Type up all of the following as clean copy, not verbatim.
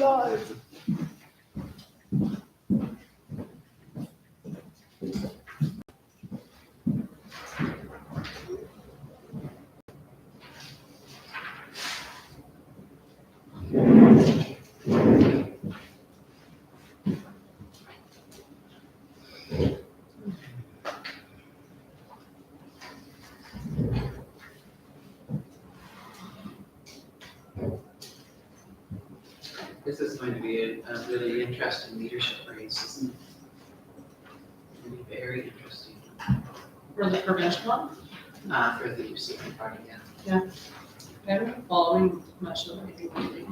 God. This is going to be a really interesting leadership race, isn't it? It'll be very interesting, For the prevention one, for the UCP party, yeah. I haven't been following much of anything lately.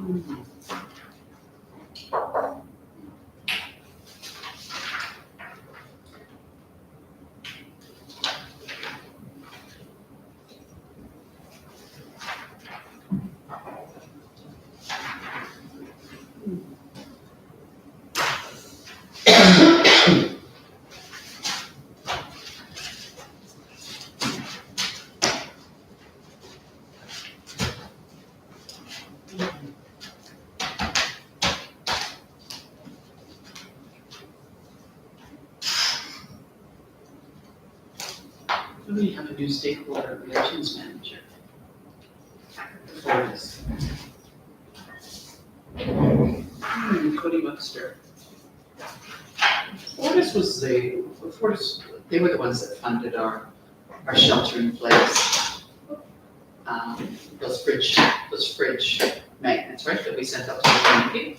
We have a new stakeholder relations manager. For this. Cody Webster. Fortis, they were the ones that funded our shelter in place. Those fridge magnets, right, that we sent out to the community.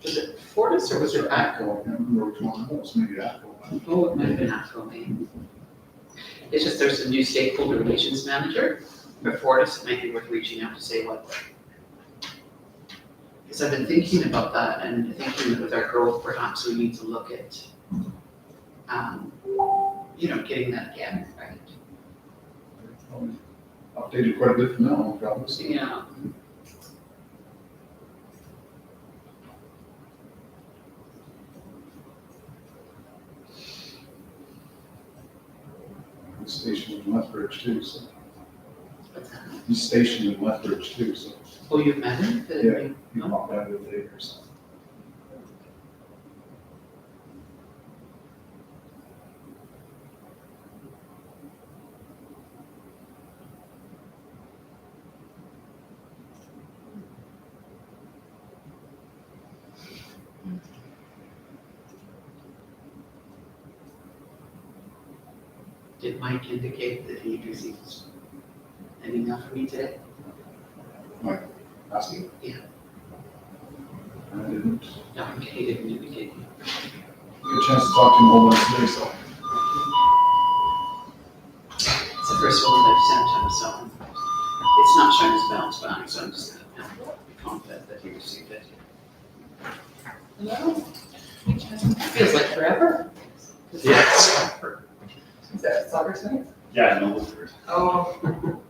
Was it Fortis or was it ATCO? I can't remember which one it was, maybe ATCO. Oh, it might have been ATCO, maybe. It's just there's a new stakeholder relations manager for Fortis. It might be worth reaching out to say what. Because I've been thinking about that and thinking that with our growth, perhaps we need to look at, getting that again, right? Updated quite a bit from now, probably. Yeah. He's stationed in Lethbridge too, so. What's that? He's stationed in Lethbridge too, so. Oh, you've met him? Yeah. He popped out of there, so. Did Mike indicate that he receives an email from me today? Asking. Yeah. I didn't No, he didn't indicate. get a chance to talk to him a whole bunch today, so. It's the first one that I've sent him, so it's not showing his balance back, so I'm just gonna be confident that he received it. Hello? Feels like forever. Yes. Is that soccer tonight? Yeah, no, Woodford. Oh.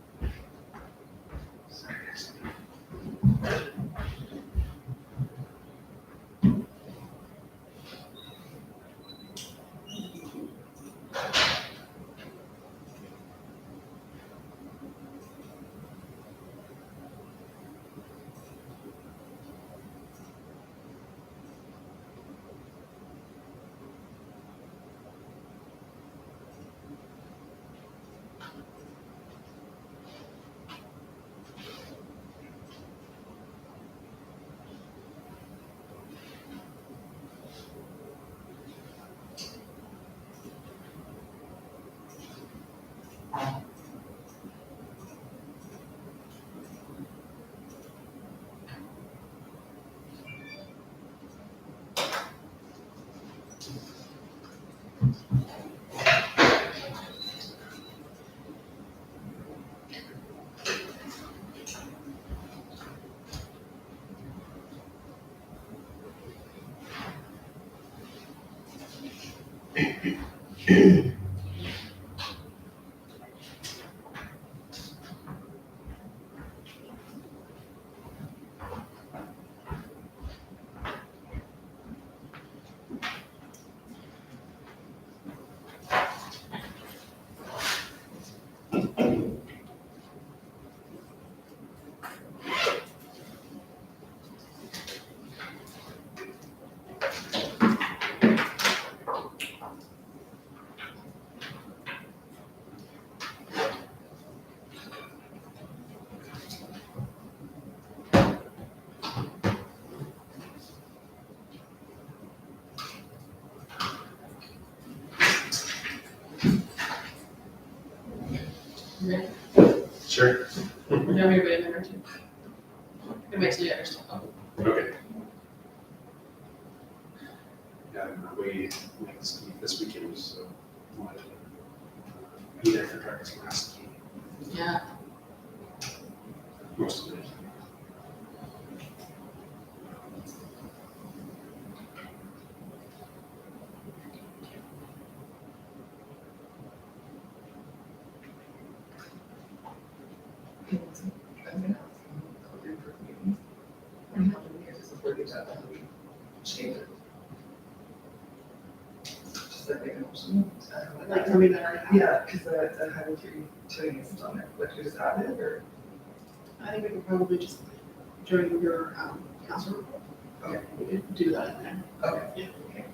Sure. Or do you want me to wait a minute or two? Can wait till you understand. Okay. Yeah, I'm away this weekend, so wanted to be there for Dragon's last game, Yeah. most of it. I'm gonna ask them, call the approved meetings. And how many years is before the agenda, how we change it? Just like make a motion. Like something that already happened. Yeah, because the having tuning isn't on there, like you just add it, or? I think we could probably just, during your, council report. Okay. We could do that in there. Okay. Yeah. Okay.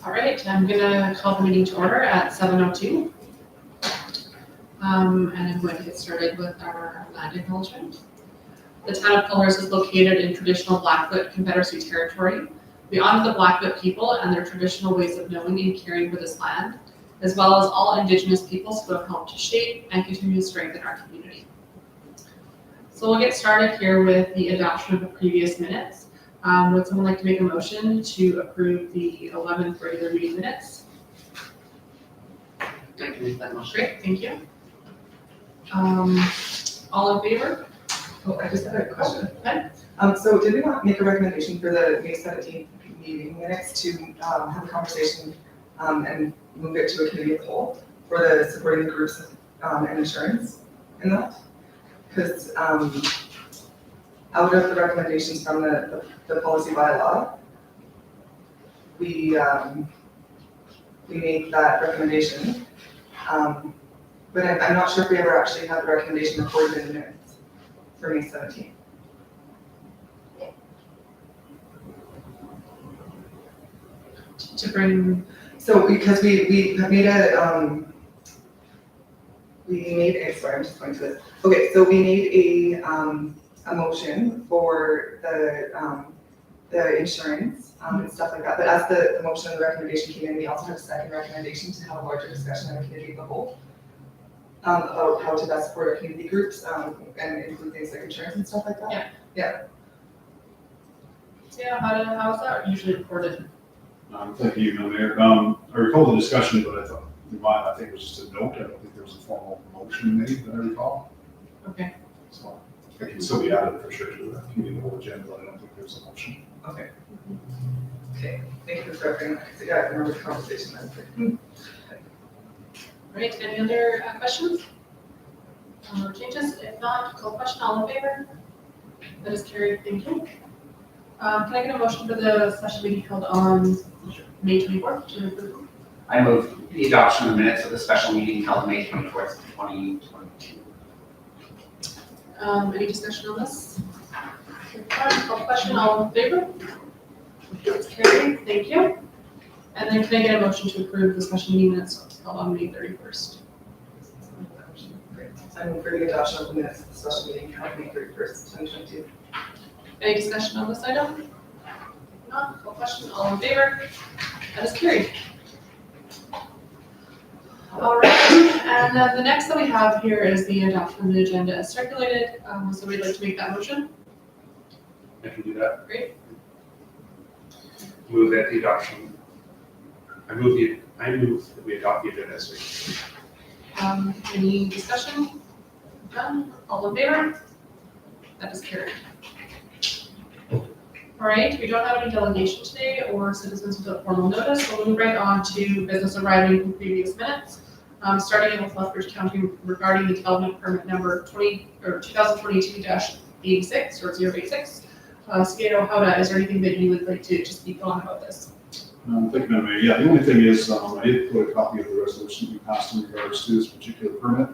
All right, I'm gonna call the meeting to order at 7:02. And I'm going to get started with our land acknowledgement. The town of Pillars is located in traditional Blackfoot Confederacy territory. We honor the Blackfoot people and their traditional ways of knowing and caring for this land, as well as all Indigenous peoples who have helped to shape and continue to strengthen our community. So we'll get started here with the adoption of the previous minutes. Would someone like to make a motion to approve the 11th regular meeting minutes? I can make that motion. Great, thank you. All in favor? Oh, I just had a question. Okay. So did we not make a recommendation for the May 17th meeting minutes to, have a conversation, and move it to a committee of the whole for the supporting the groups, and insurance in that? Because, out of the recommendations from the policy bylaw, we made that recommendation. But I'm not sure if we ever actually had the recommendation recorded in the minutes for May 17th. To bring, So because we have made sorry, I'm just going to this. Okay, so we made a motion for the insurance, and stuff like that. But as the motion and the recommendation came in, we also had a second recommendation to have a larger discussion of a committee of the whole. About how to best support our community groups, and include things like insurance and stuff like that. yeah, how is that usually recorded? Thank you, Madam Mayor. I recall the discussion, but I think it was just a note. I don't think there was a formal motion made that I recall. Okay, So it can still be added for sure to the committee of the whole agenda, but I don't think there's a motion. Okay. Okay, thank you for clarifying that, 'cause, yeah, I remember the conversation then. all right, any other questions? Or changes? If not, call question, all in favor? That is carried, thank you. Can I get a motion for the special meeting held on May 24th? to approve? I move the adoption of the minutes of the special meeting held May 24th, 2022. Any discussion on this? If not, call question, all in favor? That's carried, thank you. And then can I get a motion to approve the special meeting minutes held on May 31st? Great. I move for the adoption of the minutes of the special meeting held May 31st, 2022. Any discussion on this item? If not, call question, all in favor? That is carried. All right, and then the next that we have here is the adoption of the agenda as circulated. So we'd like to make that motion. I can do that. Great. Move that the adoption. I move that we adopt the agenda as written. Any discussion? None, all in favor? That is carried. All right, we don't have any delegation today or citizens without formal notice, so we'll move right on to business arriving from previous minutes. Starting with Lethbridge County regarding the development permit number 2022-86 or 086. Skato Howda, is there anything that you would like to just speak on about this? Thank you, Madam Mayor. Yeah, the only thing is, I did put a copy of the resolution we passed in regards to this particular permit.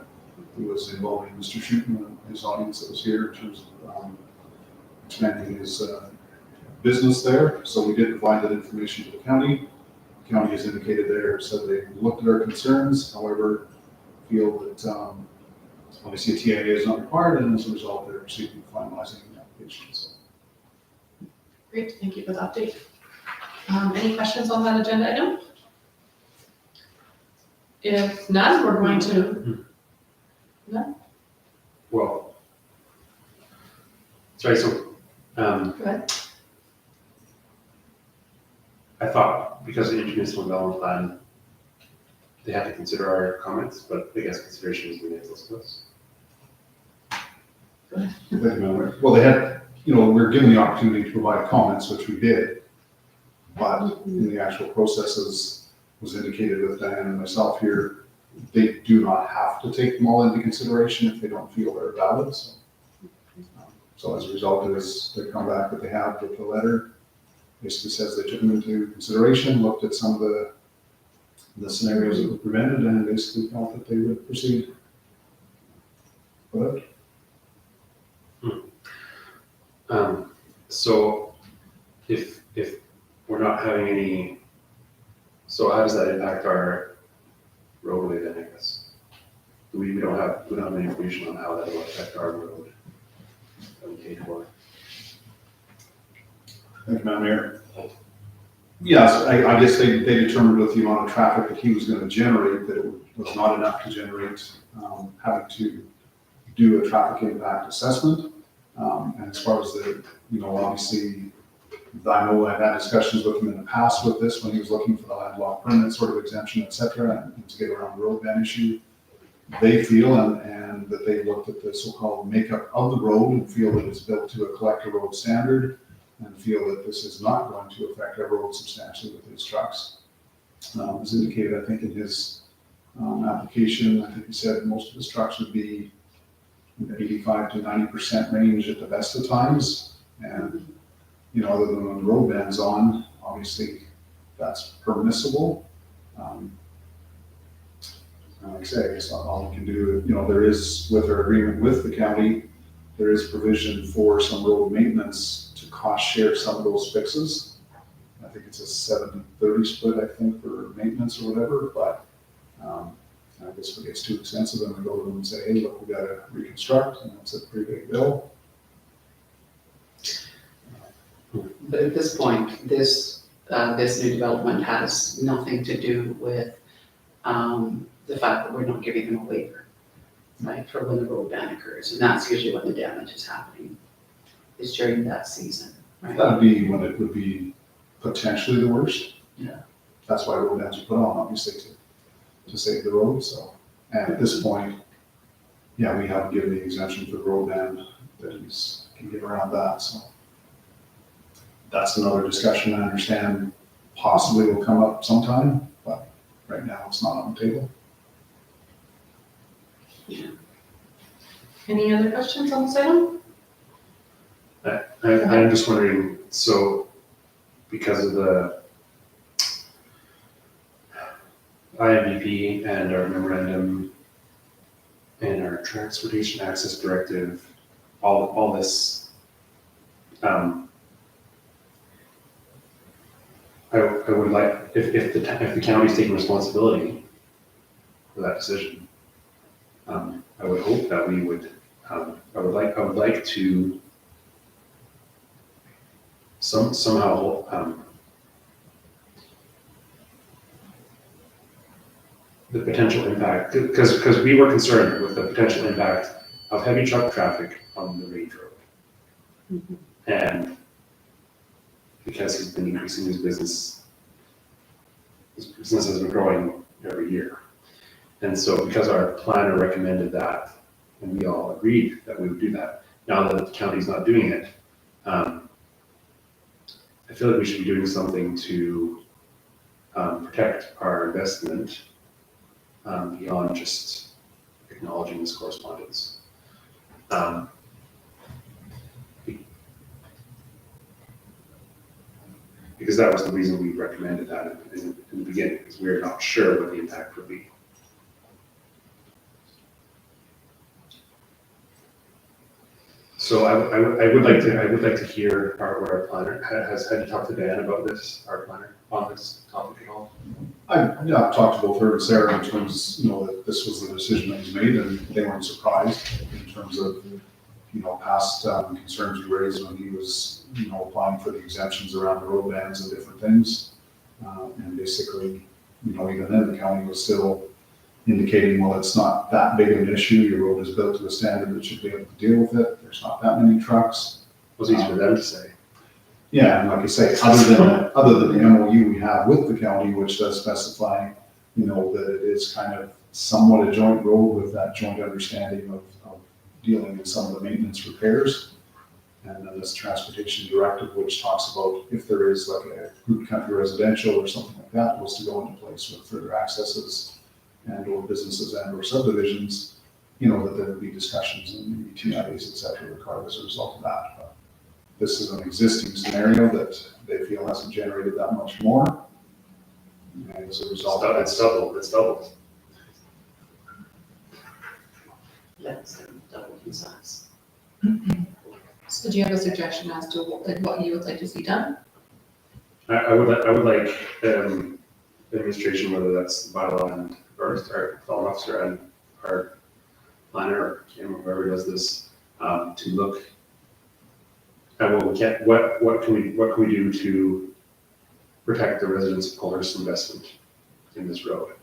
It was involving Mr. Shooten and his audience that was here in terms of expanding his business there. So we did provide that information to the county. The county has indicated there, said they looked at our concerns, however, feel that obviously a TIA is not required, and as a result, they're proceeding with finalizing the application, so. Great, thank you for the update. Any questions on that agenda item? If none, we're going to, Well, sorry, so, go ahead. I thought because of the intermunicipal development plan, they had to consider our comments, but I guess consideration is meaningless to us. Well, they had, we're given the opportunity to provide comments, which we did. But in the actual processes, was indicated with Diane and myself here, they do not have to take them all into consideration if they don't feel they're valid, so. So as a result of this, they come back that they have with the letter, basically says they took them into consideration, looked at some of the scenarios that were presented, and basically felt that they would proceed. But So if we're not having any, so how does that impact our roadway then, I guess? We don't have any information on how that will affect our road that we paid for. Thank you, Madam Mayor. Yes, I guess they determined with the amount of traffic that he was going to generate, that it was not enough to generate, having to do a traffic impact assessment. And as far as obviously, I know I've had discussions with him in the past with this, when he was looking for the landlocked permit sort of exemption, et cetera, and to get around the road ban issue. They feel, and that they looked at the so-called makeup of the road and feel that it's built to a collector road standard, and feel that this is not going to affect our road substantially with his trucks. As indicated, I think in his application, I think he said most of his trucks would be in the 85 to 90% range at the best of times. And, other than when the road ban's on, obviously that's permissible. Like I say, I guess all we can do, there is, with our agreement with the county, there is provision for some road maintenance to cost share some of those fixes. I think it's a 70-30 split, I think, for maintenance or whatever, but I guess if it gets too expensive, then we go to them and say, hey, look, we gotta reconstruct, and that's a pretty big bill. But at this point, this new development has nothing to do with the fact that we're not giving them a waiver, right, for when the road ban occurs. And that's usually when the damage is happening, is during that season, right? That'd be when it would be potentially the worst. Yeah. That's why road bans are put on, obviously, to save the road, so. And at this point, yeah, we haven't given the exemption for the road ban, that he's can get around that, so. That's another discussion I understand possibly will come up sometime, but right now it's not on the table. Any other questions on this item? I'm just wondering, so because of the IMDP and our memorandum and our transportation access directive, all this, I would like, if the county's taking responsibility for that decision, I would hope that we would, I would like to somehow, the potential impact, because we were concerned with the potential impact of heavy truck traffic on the Range Road. And because he's been increasing his business has been growing every year. And so because our planner recommended that, and we all agreed that we would do that, now that the county's not doing it, I feel like we should be doing something to protect our investment beyond just acknowledging this correspondence. Because that was the reason we recommended that in the beginning, because we were not sure what the impact would be. So I would like to hear what our planner has. Had you talked to Dan about this, our planner, on this topic at all? I've talked to both her and Sarah in terms, that this was the decision that was made, and they weren't surprised in terms of, past concerns we raised when he was, applying for the exemptions around the road bans and different things. And basically, even then, the county was still indicating, well, it's not that big of an issue, your road is built to a standard that should be able to deal with it, there's not that many trucks. It was easy for them to say. Yeah, and like I say, other than the MOU we have with the county, which does specify, that it is kind of somewhat a joint road with that joint understanding of dealing with some of the maintenance repairs. And then this transportation directive, which talks about if there is like a group country residential or something like that, was to go into place with further accesses and or businesses and or subdivisions, that there would be discussions and maybe TIAs, et cetera, required as a result of that. But this is an existing scenario that they feel hasn't generated that much more. And as a result, It's doubled. Let's double in size. So do you have a suggestion as to what you would like to see done? I would like, administration, whether that's the bylaw and, or fellow officer and our planner, or whoever does this, to look at what can we do to protect the residents of Colhurst investment in this road?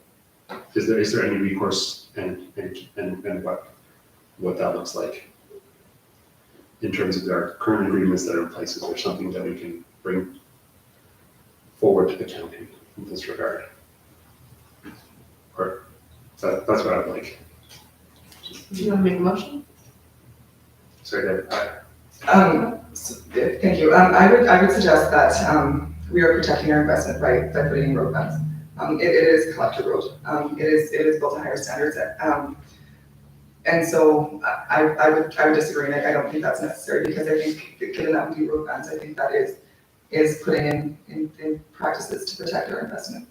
Is there any recourse and what that looks like in terms of our current agreements that are in place? Is there something that we can bring forward to the county in this regard? Or that's what I would like. Do you want to make a motion? Sorry, Thank you. I would suggest that we are protecting our investment by putting in road funds. It is a collector road. It is built to higher standards. And so I would disagree, and I don't think that's necessary, because I think that given that we do road funds, I think that is putting in practices to protect our investment.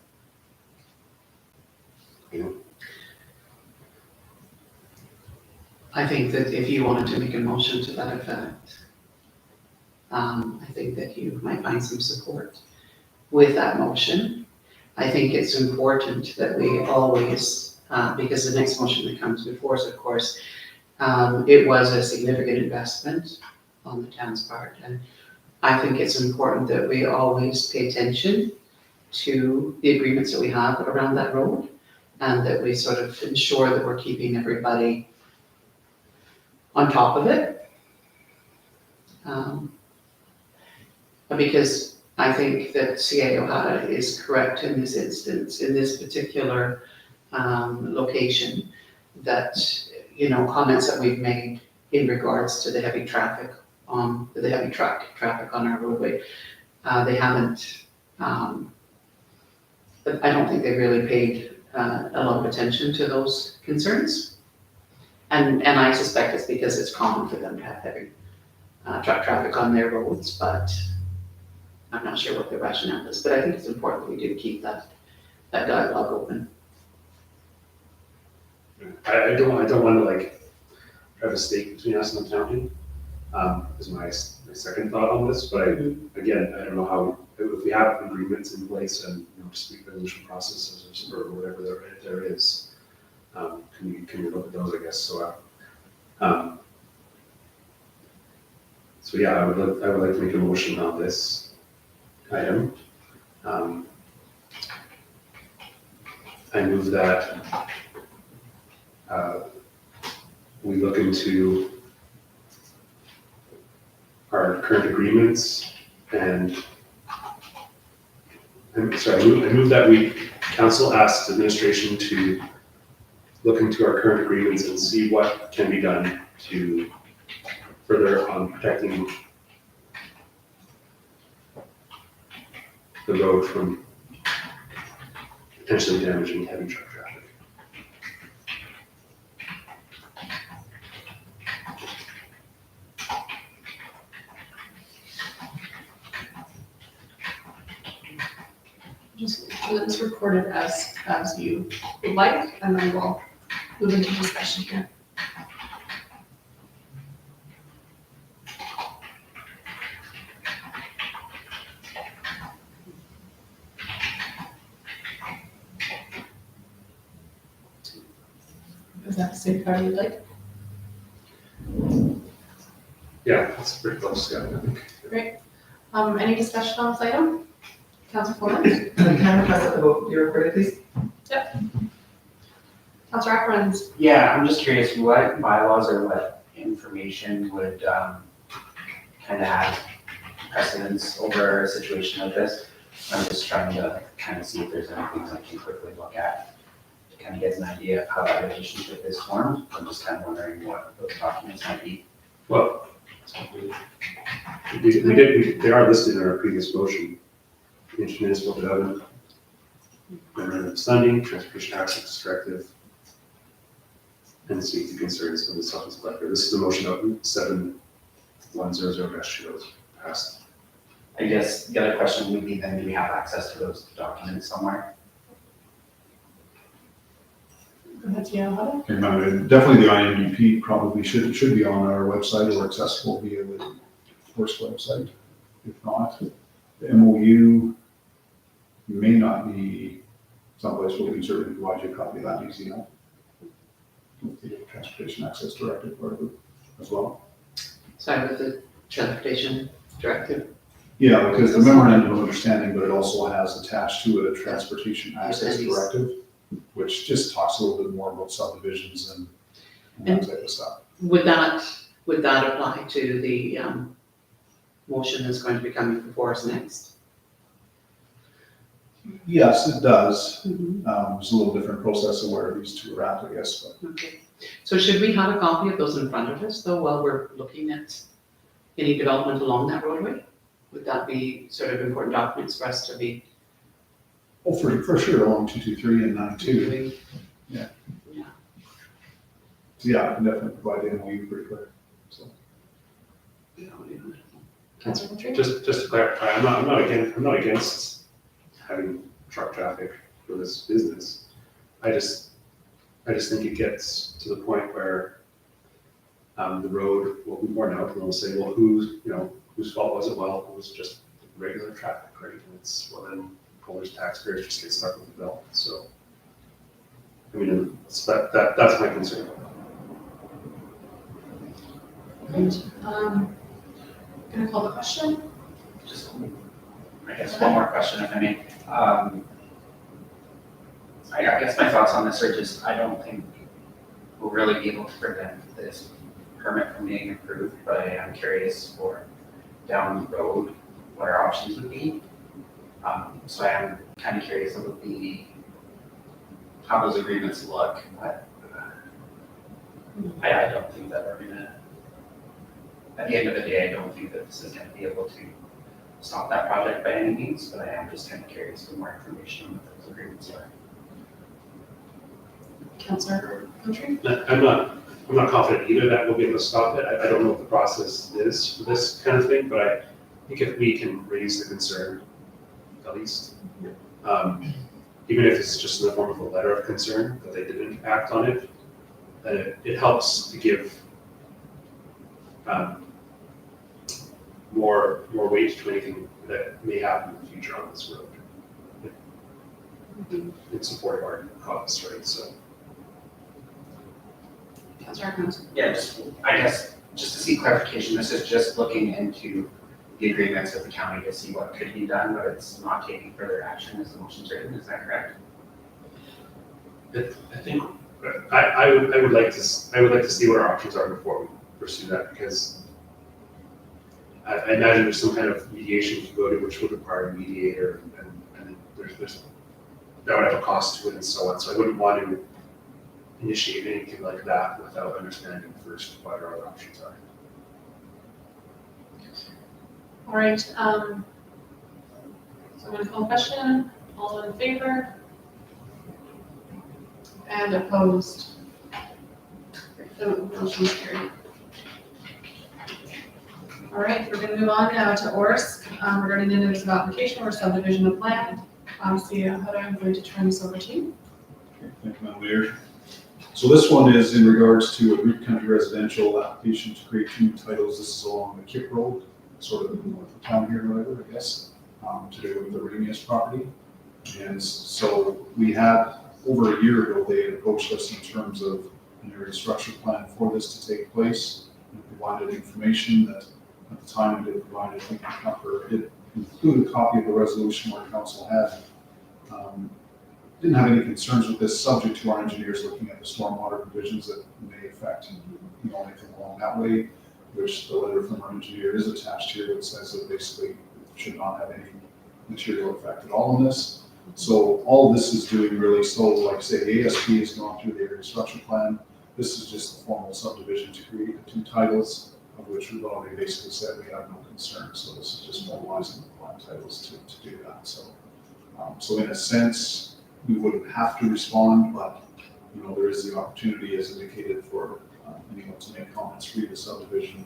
I think that if you wanted to make a motion to that effect, I think that you might find some support with that motion. I think it's important that we always, because the next motion that comes before us, of course, it was a significant investment on the town's part. And I think it's important that we always pay attention to the agreements that we have around that road, and that we sort of ensure that we're keeping everybody on top of it. Because I think that CA Ohada is correct in this instance, in this particular location, that, comments that we've made in regards to the heavy traffic on, the heavy traffic on our roadway, they haven't, I don't think they really paid a lot of attention to those concerns. And I suspect it's because it's common for them to have heavy truck traffic on their roads, but I'm not sure what the rationale is. But I think it's important that we do keep that dialogue open. I don't want to have a stake between us and the county, is my second thought on this, but again, I don't know how, if we have agreements in place and, dispute resolution processes or whatever there is, can we look at those, I guess, so yeah, I would like to make a motion on this item. I move that we look into our current agreements and I move that council asks administration to look into our current agreements and see what can be done to further on protecting the road from potentially damaging heavy truck traffic. Just let this recorded as you would like, and then we'll move into discussion here. that the same party would like? Yeah, that's pretty close, yeah, I think. Any discussion on this item? Councillor Florence? Can I request that the vote be recorded, please? Councillor Ackland? Yeah, I'm just curious, what bylaws or what information would kind of have precedence over a situation like this? I'm just trying to kind of see if there's anything I can quickly look at to kind of get an idea of how that relationship is formed. I'm just kind of wondering what those documents might be. Well, they are listed in our previous motion. Intermunicipal development, memorandum of understanding, transportation access directive, and safety concerns of the Southwest Collector. This is the motion of 7100-2 that was passed. I guess the other question would be then, do we have access to those documents somewhere? That's Yale. And definitely the IMDP probably should be on our website or accessible via the Force website. If not, the MOU may not be someplace where we can certainly provide you a copy of that easy enough. With the Transportation Access Directive as well. Sorry, with the transportation directive. Yeah, because the memorandum of understanding, but it also has attached to it a Transportation Access Utilities. Directive, which just talks a little bit more about subdivisions and that type of stuff. Would that apply to the motion that's going to be coming before us next? Yes, it does. It's a little different process of where these two are at, I guess, but. Okay. So should we have a copy of those in front of us, though, while we're looking at any development along that roadway? Would that be sort of important documents for us to be Oh, for sure, along 223 and 92. doing? Yeah. Yeah. So yeah, I can definitely provide the MOU pretty quick, so. Councillor Moultrie? Just to clarify, I'm not against having truck traffic for this business. I just think it gets to the point where the road will be worn out, and we'll say, well, whose fault was it? Well, it was just regular traffic, right? And then Polish taxpayers just get stuck with the bill. So, I mean, that's my concern. Great. Gonna call the question. Just, I guess, one more question, if I may. I guess my thoughts on this are just, I don't think we'll really be able to prevent this permit from being approved, but I am curious for down the road, what our options would be. So I am kind of curious about how those agreements look, but I don't think that we're gonna, at the end of the day, I don't think that this is gonna be able to stop that project by any means, but I am just kind of curious for more information on what those agreements are. Councillor Moultrie? I'm not confident either that we'll be able to stop it. I don't know what the process is for this kind of thing, but I think if we can raise the concern, at least, even if it's just in the form of a letter of concern that they didn't act on it, then it helps to give more weight to anything that may happen in the future on this road. In support of our cause, right? So. Councillor Ackland? Yeah, I guess, just to see clarification, this is just looking into the agreements with the county to see what could be done, but it's not taking further action as the motion's written, is that correct? I think I would like to see what our options are before we pursue that, because I imagine there's some kind of mediation to go to, which would require a mediator, and there's that would have a cost to it and so on. So I wouldn't want to initiate anything like that without understanding first what our other options are. All right, so I'm gonna call the question. All in favor? And opposed? The motion is carried. All right, we're gonna move on now to ORSC, regarding the notice of application or subdivision of land. Huda, I'm going to turn this over to you. Thank you, Madam Mayor. So this one is in regards to a Root County residential application to create two titles. This is along the Kip Road, sort of north of town here, whatever, I guess, to do with the Ramius property. And so we had, over a year ago, they had approached us in terms of an area structure plan for this to take place. We provided information that at the time we did provide, I think, it included a copy of the resolution where council had, didn't have any concerns with this, subject to our engineers looking at the stormwater provisions that may affect, anything along that way, which the letter from our engineer is attached here, that says that basically it should not have any material effect at all on this. So all this is doing really, so like I say, the ASP has gone through the area structure plan. This is just the formal subdivision to create the two titles, of which we've already basically said we have no concern. So this is just formalizing the plan titles to do that. So in a sense, we wouldn't have to respond, but there is the opportunity, as indicated, for anyone to make comments free to subdivision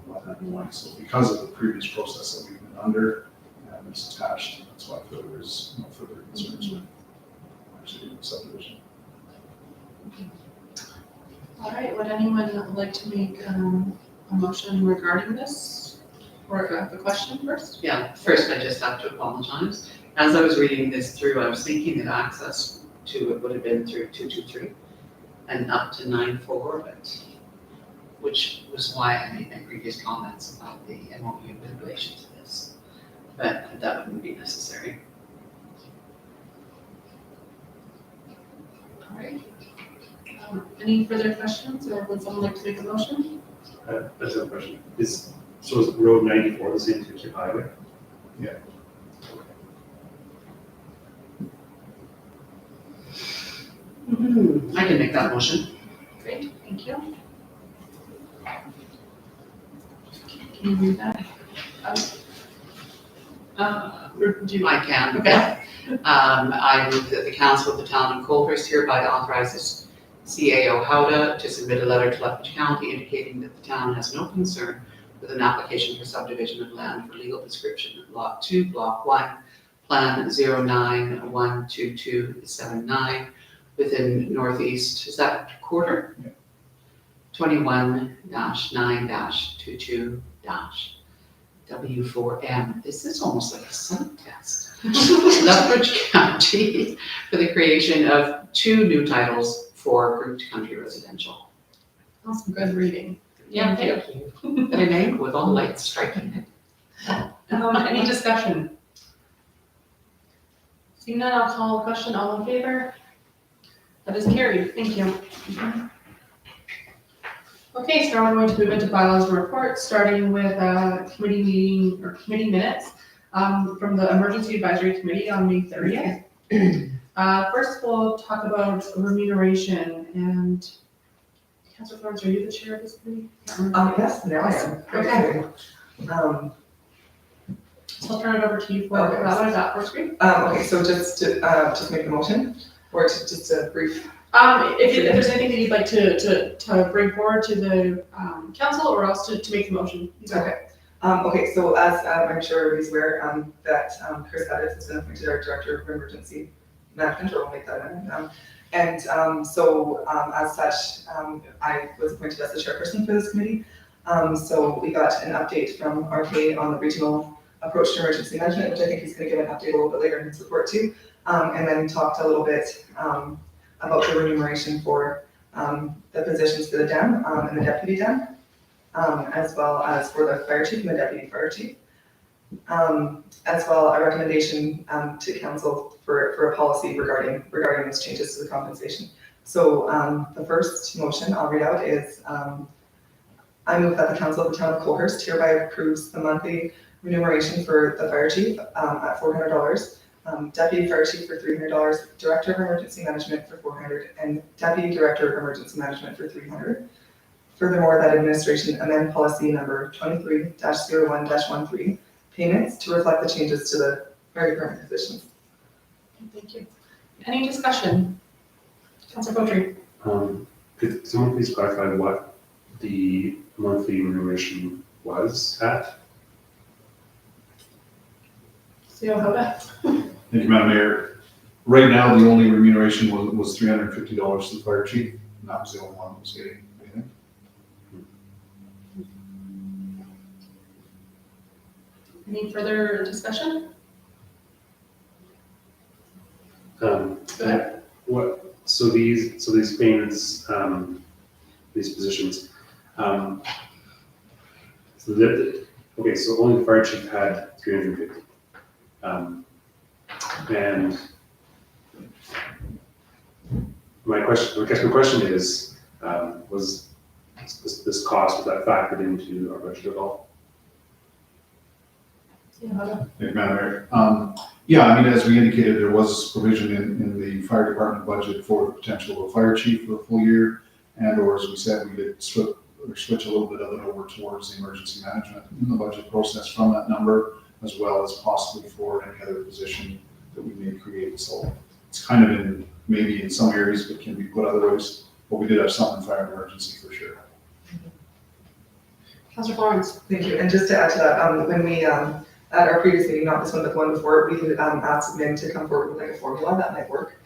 by that point. So because of the previous process that we've been under, and it's attached, that's why I feel there's no further concerns with actually doing subdivision. All right, would anyone like to make a motion regarding this? Or a question first? Yeah, first I just have to apologize. As I was reading this through, I was thinking that access to it would have been through 223 and up to 94, which was why I made my previous comments about the MOU in relation to this. But that wouldn't be necessary. All right. Any further questions, or would someone like to make a motion? That's a question. So is Road 94 the same as your highway? Yeah. I can make that motion. Great, thank you. Can you read that? Do you I can. Okay. I move that the council of the town of Colhurst hereby authorizes CAO Howda to submit a letter to Lethbridge County indicating that the town has no concern with an application for subdivision of land for legal description of Lot 2, Block 1, Plan 09-12279 within northeast, is that quarter? Yeah. 21-9-22- W4M. This is almost like a site test. Lethbridge County for the creation of 2 new titles for grouped country residential. Awesome, good reading. Yeah, thank you. And a name with all lights striking it. Any discussion? Seeing none, I'll call a question. All in favor? That is carried. Thank you. Okay, so now we're going to move into bylaws and reports, starting with committee meeting or committee minutes from the Emergency Advisory Committee on May 30th. First, we'll talk about remuneration, and Councilor Florence, are you the chair of this committee? Yes, now I am. Okay. So I'll turn it over to you for Okay. that one, is that first read? Okay, so just to make the motion, or just a brief. If there's anything that you'd like to bring forward to the council, or else to make the motion. Okay. Okay, so as I'm sure everybody's aware, that Chris Evans has been appointed our Director of Emergency Management, or we'll make that amendment. So as such, I was appointed as the chairperson for this committee. So we got an update from RK on the regional approach to emergency management, which I think he's going to give an update a little bit later in his report too. And then talked a little bit about the remuneration for the positions for the DEM and the deputy DEM, as well as for the fire chief and the deputy fire chief. As well, a recommendation to council for a policy regarding those changes to the compensation. So the first motion I'll read out is I move that the council of the town of Colhurst hereby approves the monthly remuneration for the fire chief at $400, deputy fire chief for $300, director of emergency management for $400, and deputy director of emergency management for $300. Furthermore, that administration amend policy number 23-01-13, payments to reflect the changes to the fire department positions. Thank you. Any discussion? Councilor Beaudry. Could someone please clarify what the monthly remuneration was at? CEO Hoda. Thank you, Madam Mayor. Right now, the only remuneration was $350 to the fire chief, and that was the only one who was getting anything. Any further discussion? Go ahead. So these payments, these positions, okay, so only the fire chief had 350. And I guess my question is, was this cost, was that factored into our budget at all? Thank you, Madam Mayor. Yeah, I mean, as we indicated, there was provision in the fire department budget for the potential of a fire chief for a full year. And or as we said, we did switch a little bit of it over towards the emergency management in the budget process from that number, as well as possibly for any other position that we may create. So it's kind of in, maybe in some areas, but can be put otherwise, but we did have some in fire and emergency for sure. Councillor Florence. Thank you, and just to add to that, when we, at our previous meeting, not this one, but the one before, we had asked Min to come forward with like a formula that might work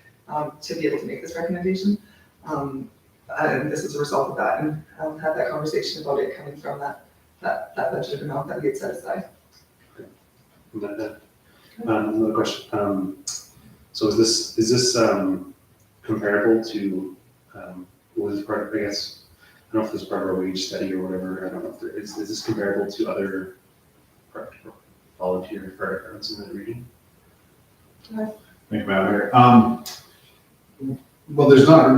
to be able to make this recommendation. And this is a result of that, and had that conversation about it coming from that budget amount that we had set aside. Another question. So is this comparable to, was part, I guess, I don't know if this is part of our wage study or whatever, I don't know if is this comparable to other volunteer fire departments in the region? Thank you, Madam Mayor. Well, there's not a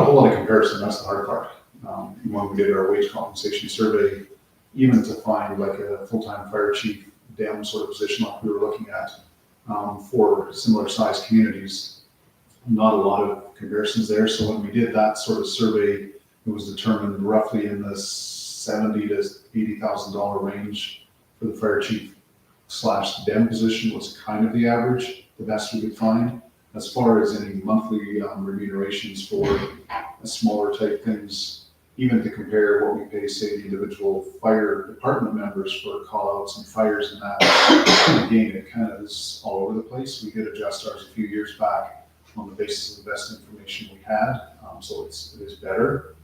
whole lot of comparison, that's the hard part. When we did our wage compensation survey, even to find like a full-time fire chief down sort of position like we were looking at for similar sized communities, not a lot of comparisons there. So when we did that sort of survey, it was determined roughly in the $70,000 to $80,000 range for the fire chief / DEM position was kind of the average, the best we could find. As far as any monthly remunerations for smaller type things, even to compare what we pay, say, the individual fire department members for call outs and fires and that, again, it kind of is all over the place. We did adjust ours a few years back on the basis of the best information we had, so it is better.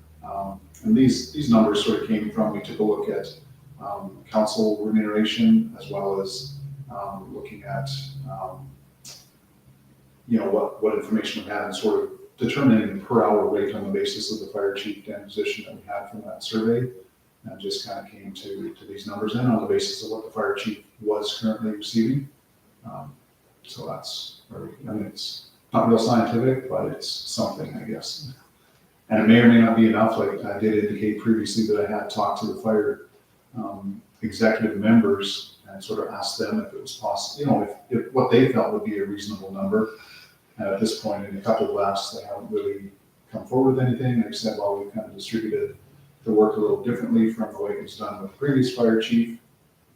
And these numbers sort of came from, we took a look at council remuneration as well as looking at what information we had and sort of determining the per hour rate on the basis of the fire chief position that we had from that survey, and just kind of came to these numbers in on the basis of what the fire chief was currently receiving. So that's where it's not real scientific, but it's something, I guess. And it may or may not be enough. Like I did indicate previously that I had talked to the fire executive members and sort of asked them if it was possible, if what they felt would be a reasonable number. And at this point, in a couple of asks, they haven't really come forward with anything. They've said, well, we've kind of distributed the work a little differently from the way it was done with the previous fire chief.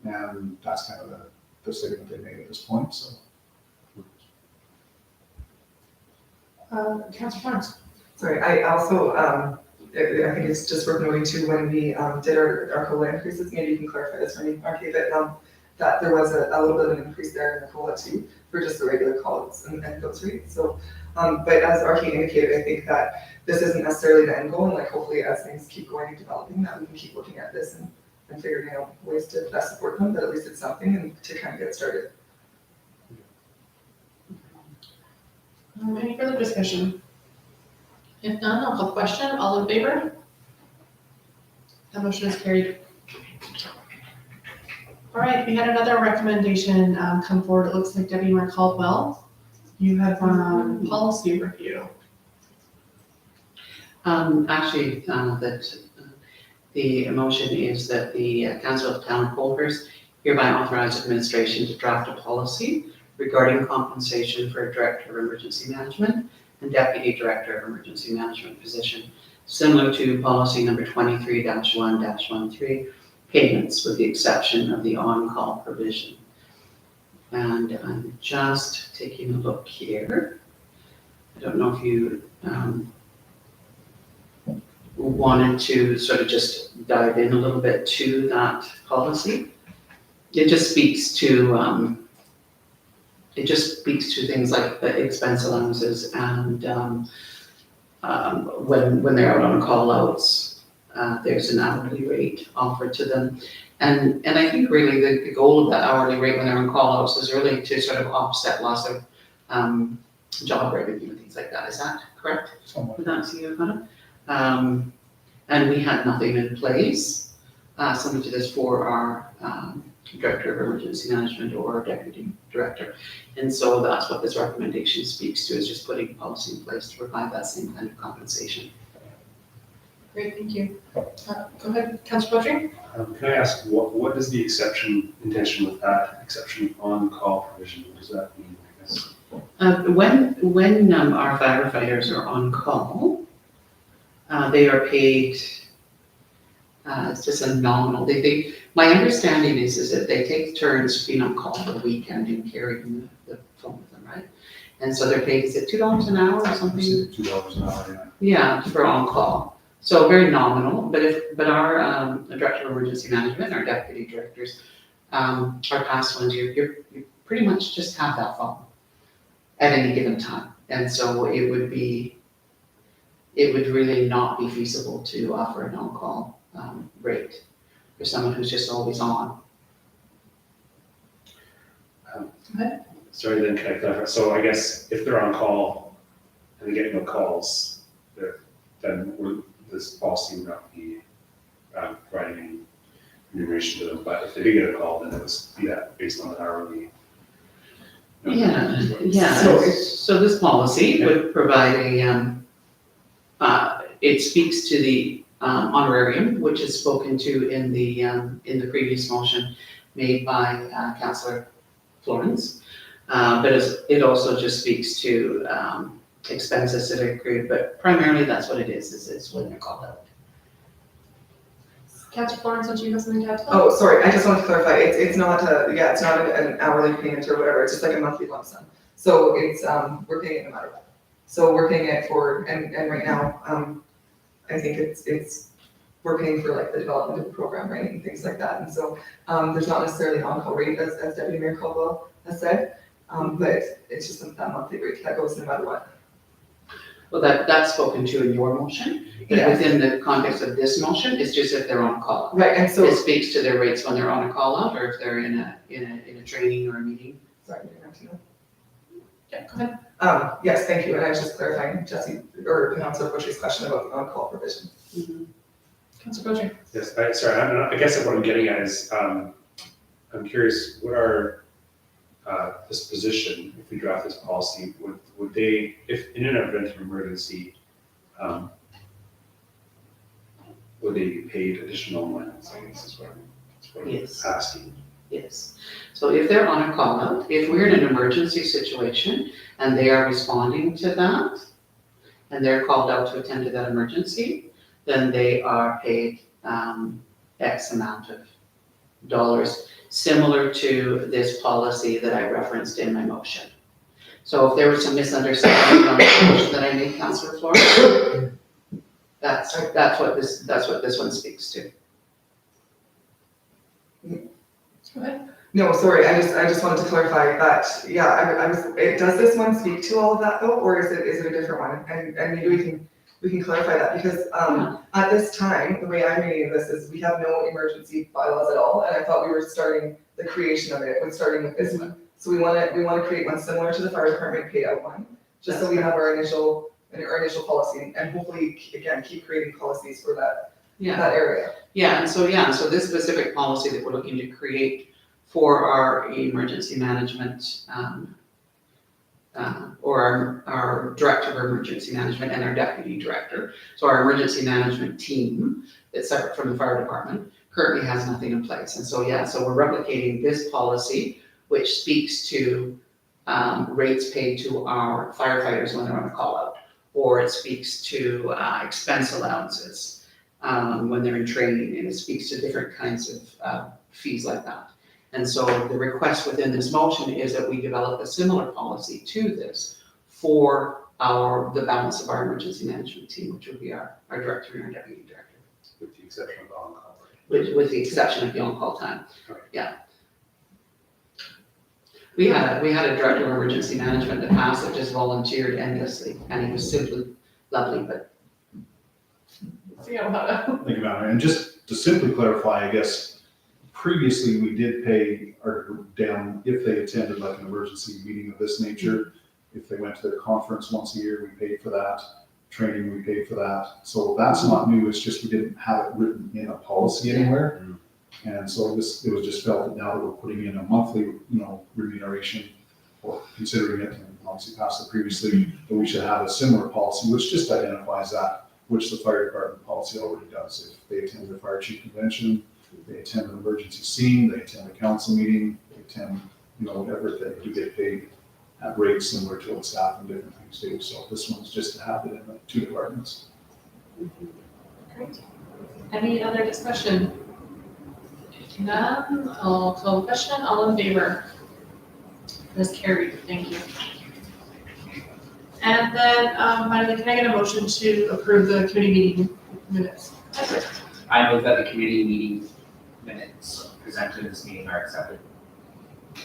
And that's kind of the statement they made at this point. So. Councillor Florence. Sorry, I also, I think it's just worth noting too, when we did our COLA increases, maybe you can clarify this for me, Marky, that there was a little bit of an increase there in the COLA too, for just the regular calls and those rates. So, but as Archie indicated, I think that this isn't necessarily the end goal, and like hopefully as things keep going and developing, that we can keep looking at this and figuring out ways to best support them, but at least it's something and to kind of get started. Any further discussion? If none, I'll call the question. All in favor? That motion is carried. All right, we had another recommendation come forward. It looks like Debbie Caldwell. You have policy review. Actually, that the motion is that the Council of Town Holders hereby authorize administration to draft a policy regarding compensation for a Director of Emergency Management and Deputy Director of Emergency Management position, similar to policy number 23-1-13, payments with the exception of the on-call provision. And I'm just taking a look here. I don't know if you wanted to sort of just dive in a little bit to that policy. It just speaks to things like the expense allowances and when they're out on call outs, there's an hourly rate offered to them. And I think really the goal of that hourly rate when they're on call outs is really to sort of offset loss of job revenue and things like that. Is that correct? Somewhat. Would that see you, Hannah? And we had nothing in place, similar to this for our, Director of Emergency Management or Deputy Director. And so that's what this recommendation speaks to, is just putting policy in place to provide that same kind of compensation. Great, thank you. Go ahead, Councillor Butcher. Can I ask, what is the intention with that exception on call provision? What does that mean, I guess? When our firefighters are on call, they are paid, it's just a nominal, my understanding is that they take turns being on call for the weekend and carrying the phone with them, right? And so they're paid, is it $2 an hour or something? $2 an hour, Yeah, for on call. So very nominal, but our Director of Emergency Management, our deputy directors, our past ones, you pretty much just have that phone at any given time. And so it would really not be feasible to offer an on-call rate for someone who's just always on. Sorry, then can I clarify? So I guess if they're on call and they get no calls, then this policy would not be providing any remuneration to them. But if they did get a call, then it was based on an hourly. Yeah. So this policy would provide it speaks to the honorarium, which is spoken to in the previous motion made by Councillor Florence. But it also just speaks to expenses that are accrued, but primarily that's what it is when they're called out. Councillor Florence, don't you have something to add to that? Oh, sorry, I just wanted to clarify, it's not an hourly payment or whatever, it's just like a monthly lump sum. So it's, we're paying it no matter what. So we're paying it for, and right now, I think we're paying for like the development of the program, right, and things like that. And so, there's not necessarily an on-call rate, as Deputy Mayor Caldwell has said, but it's just that monthly rate that goes no matter what. Well, that's spoken to in your motion, but Yeah. within the context of this motion, it's just if they're on call. Right, and so, It speaks to their rates when they're on a call out, or if they're in a training or a meeting. sorry, you didn't have to know. Yeah, go ahead. Yes, thank you, and I was just clarifying Jesse, or Councilor Bushy's question about the on-call provision. Councillor Butcher. Yes, I guess what I'm getting at is, I'm curious, what are this position, if we draft this policy, would they, if in an event of emergency, would they be paid additional money? I guess is what I'm Yes. asking. Yes. So if they're on a call out, if we're in an emergency situation and they are responding to that, and they're called out to attend to that emergency, then they are paid X amount of dollars, similar to this policy that I referenced in my motion. So if there was some misunderstanding on the motion that I made, Councillor Flores, that's what this one speaks to. Go ahead. No, sorry, I just wanted to clarify that, yeah, does this one speak to all of that though, or is it a different one? And maybe we can clarify that, because, at this time, the way I'm reading this is we have no emergency bylaws at all, and I thought we were starting the creation of it, starting with this one. So we wanna create one similar to the fire department payout one, just so we have our initial policy, and hopefully, again, keep creating policies for that area. And so this specific policy that we're looking to create for our emergency management, or our Director of Emergency Management and our Deputy Director. So our emergency management team that's separate from the fire department currently has nothing in place. And so we're replicating this policy, which speaks to rates paid to our firefighters when they're on a call out, or it speaks to expense allowances when they're in training, and it speaks to different kinds of fees like that. And so the request within this motion is that we develop a similar policy to this for the balance of our emergency management team, which would be our director and our deputy director, With the exception of on-call. with the exception of the on-call time. Okay. Yeah. We had a director of emergency management in the past that just volunteered endlessly, and he was simply lovely, but Yeah, well, Think about it, and just to simply clarify, I guess, previously we did pay our group down if they attended like an emergency meeting of this nature, If they went to their conference once a year, we paid for that. Training, we paid for that. So that's not new, it's just we didn't have it written in a policy anywhere. And so it was just felt that now that we're putting in a monthly, remuneration or considering it, and obviously passed it previously, that we should have a similar policy, which just identifies that, which the fire department policy already does. If they attend the fire chief convention, they attend an emergency scene, they attend a council meeting, they attend, whatever, they do get paid at rates similar to what staff and different things do. So this one's just to have it in the two departments. Great. Any other discussion? None, I'll call the question, all in favor? That's carried, thank you. And then, finally, can I get a motion to approve the committee meeting minutes? I move that the committee meeting minutes presented in this meeting are accepted.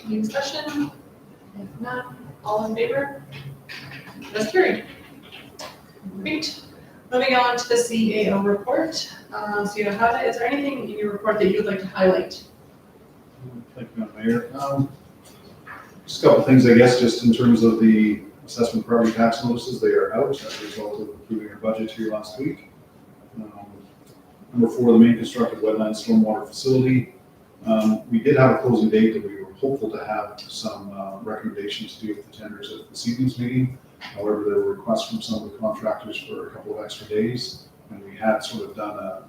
Any discussion? If not, all in favor? That's carried. Great. Moving on to the CAO report. So you have that. Is there anything in your report that you would like to highlight? Thank you, Madam Mayor. Just a couple things, I guess, just in terms of the assessment property tax notices, they are out as a result of approving our budget here last week. Number 4, the main constructed wetland stormwater facility. We did have a closing date that we were hopeful to have some recommendations to do with the tenders at this evening's meeting. However, there were requests from some of the contractors for a couple of extra days, and we had sort of done a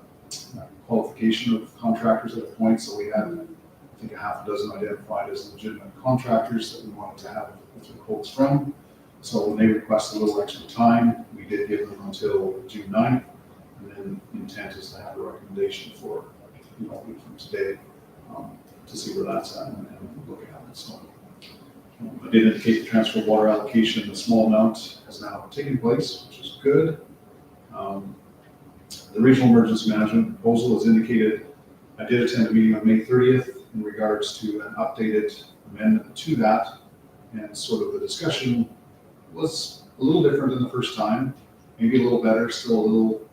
qualification of contractors at a point, so we had, I think, a half a dozen identified as legitimate contractors that we wanted to have the quotes from. So when they requested a little extra time, we did give them until June 9th, and then the intent is to have a recommendation for, a week from today, to see where that's at and look at it. So I did indicate the transfer of water allocation, the small amount has now taken place, which is good. The regional emergency management proposal is indicated. I did attend a meeting on May 30th in regards to an updated amendment to that, and sort of the discussion was a little different than the first time, maybe a little better, still a little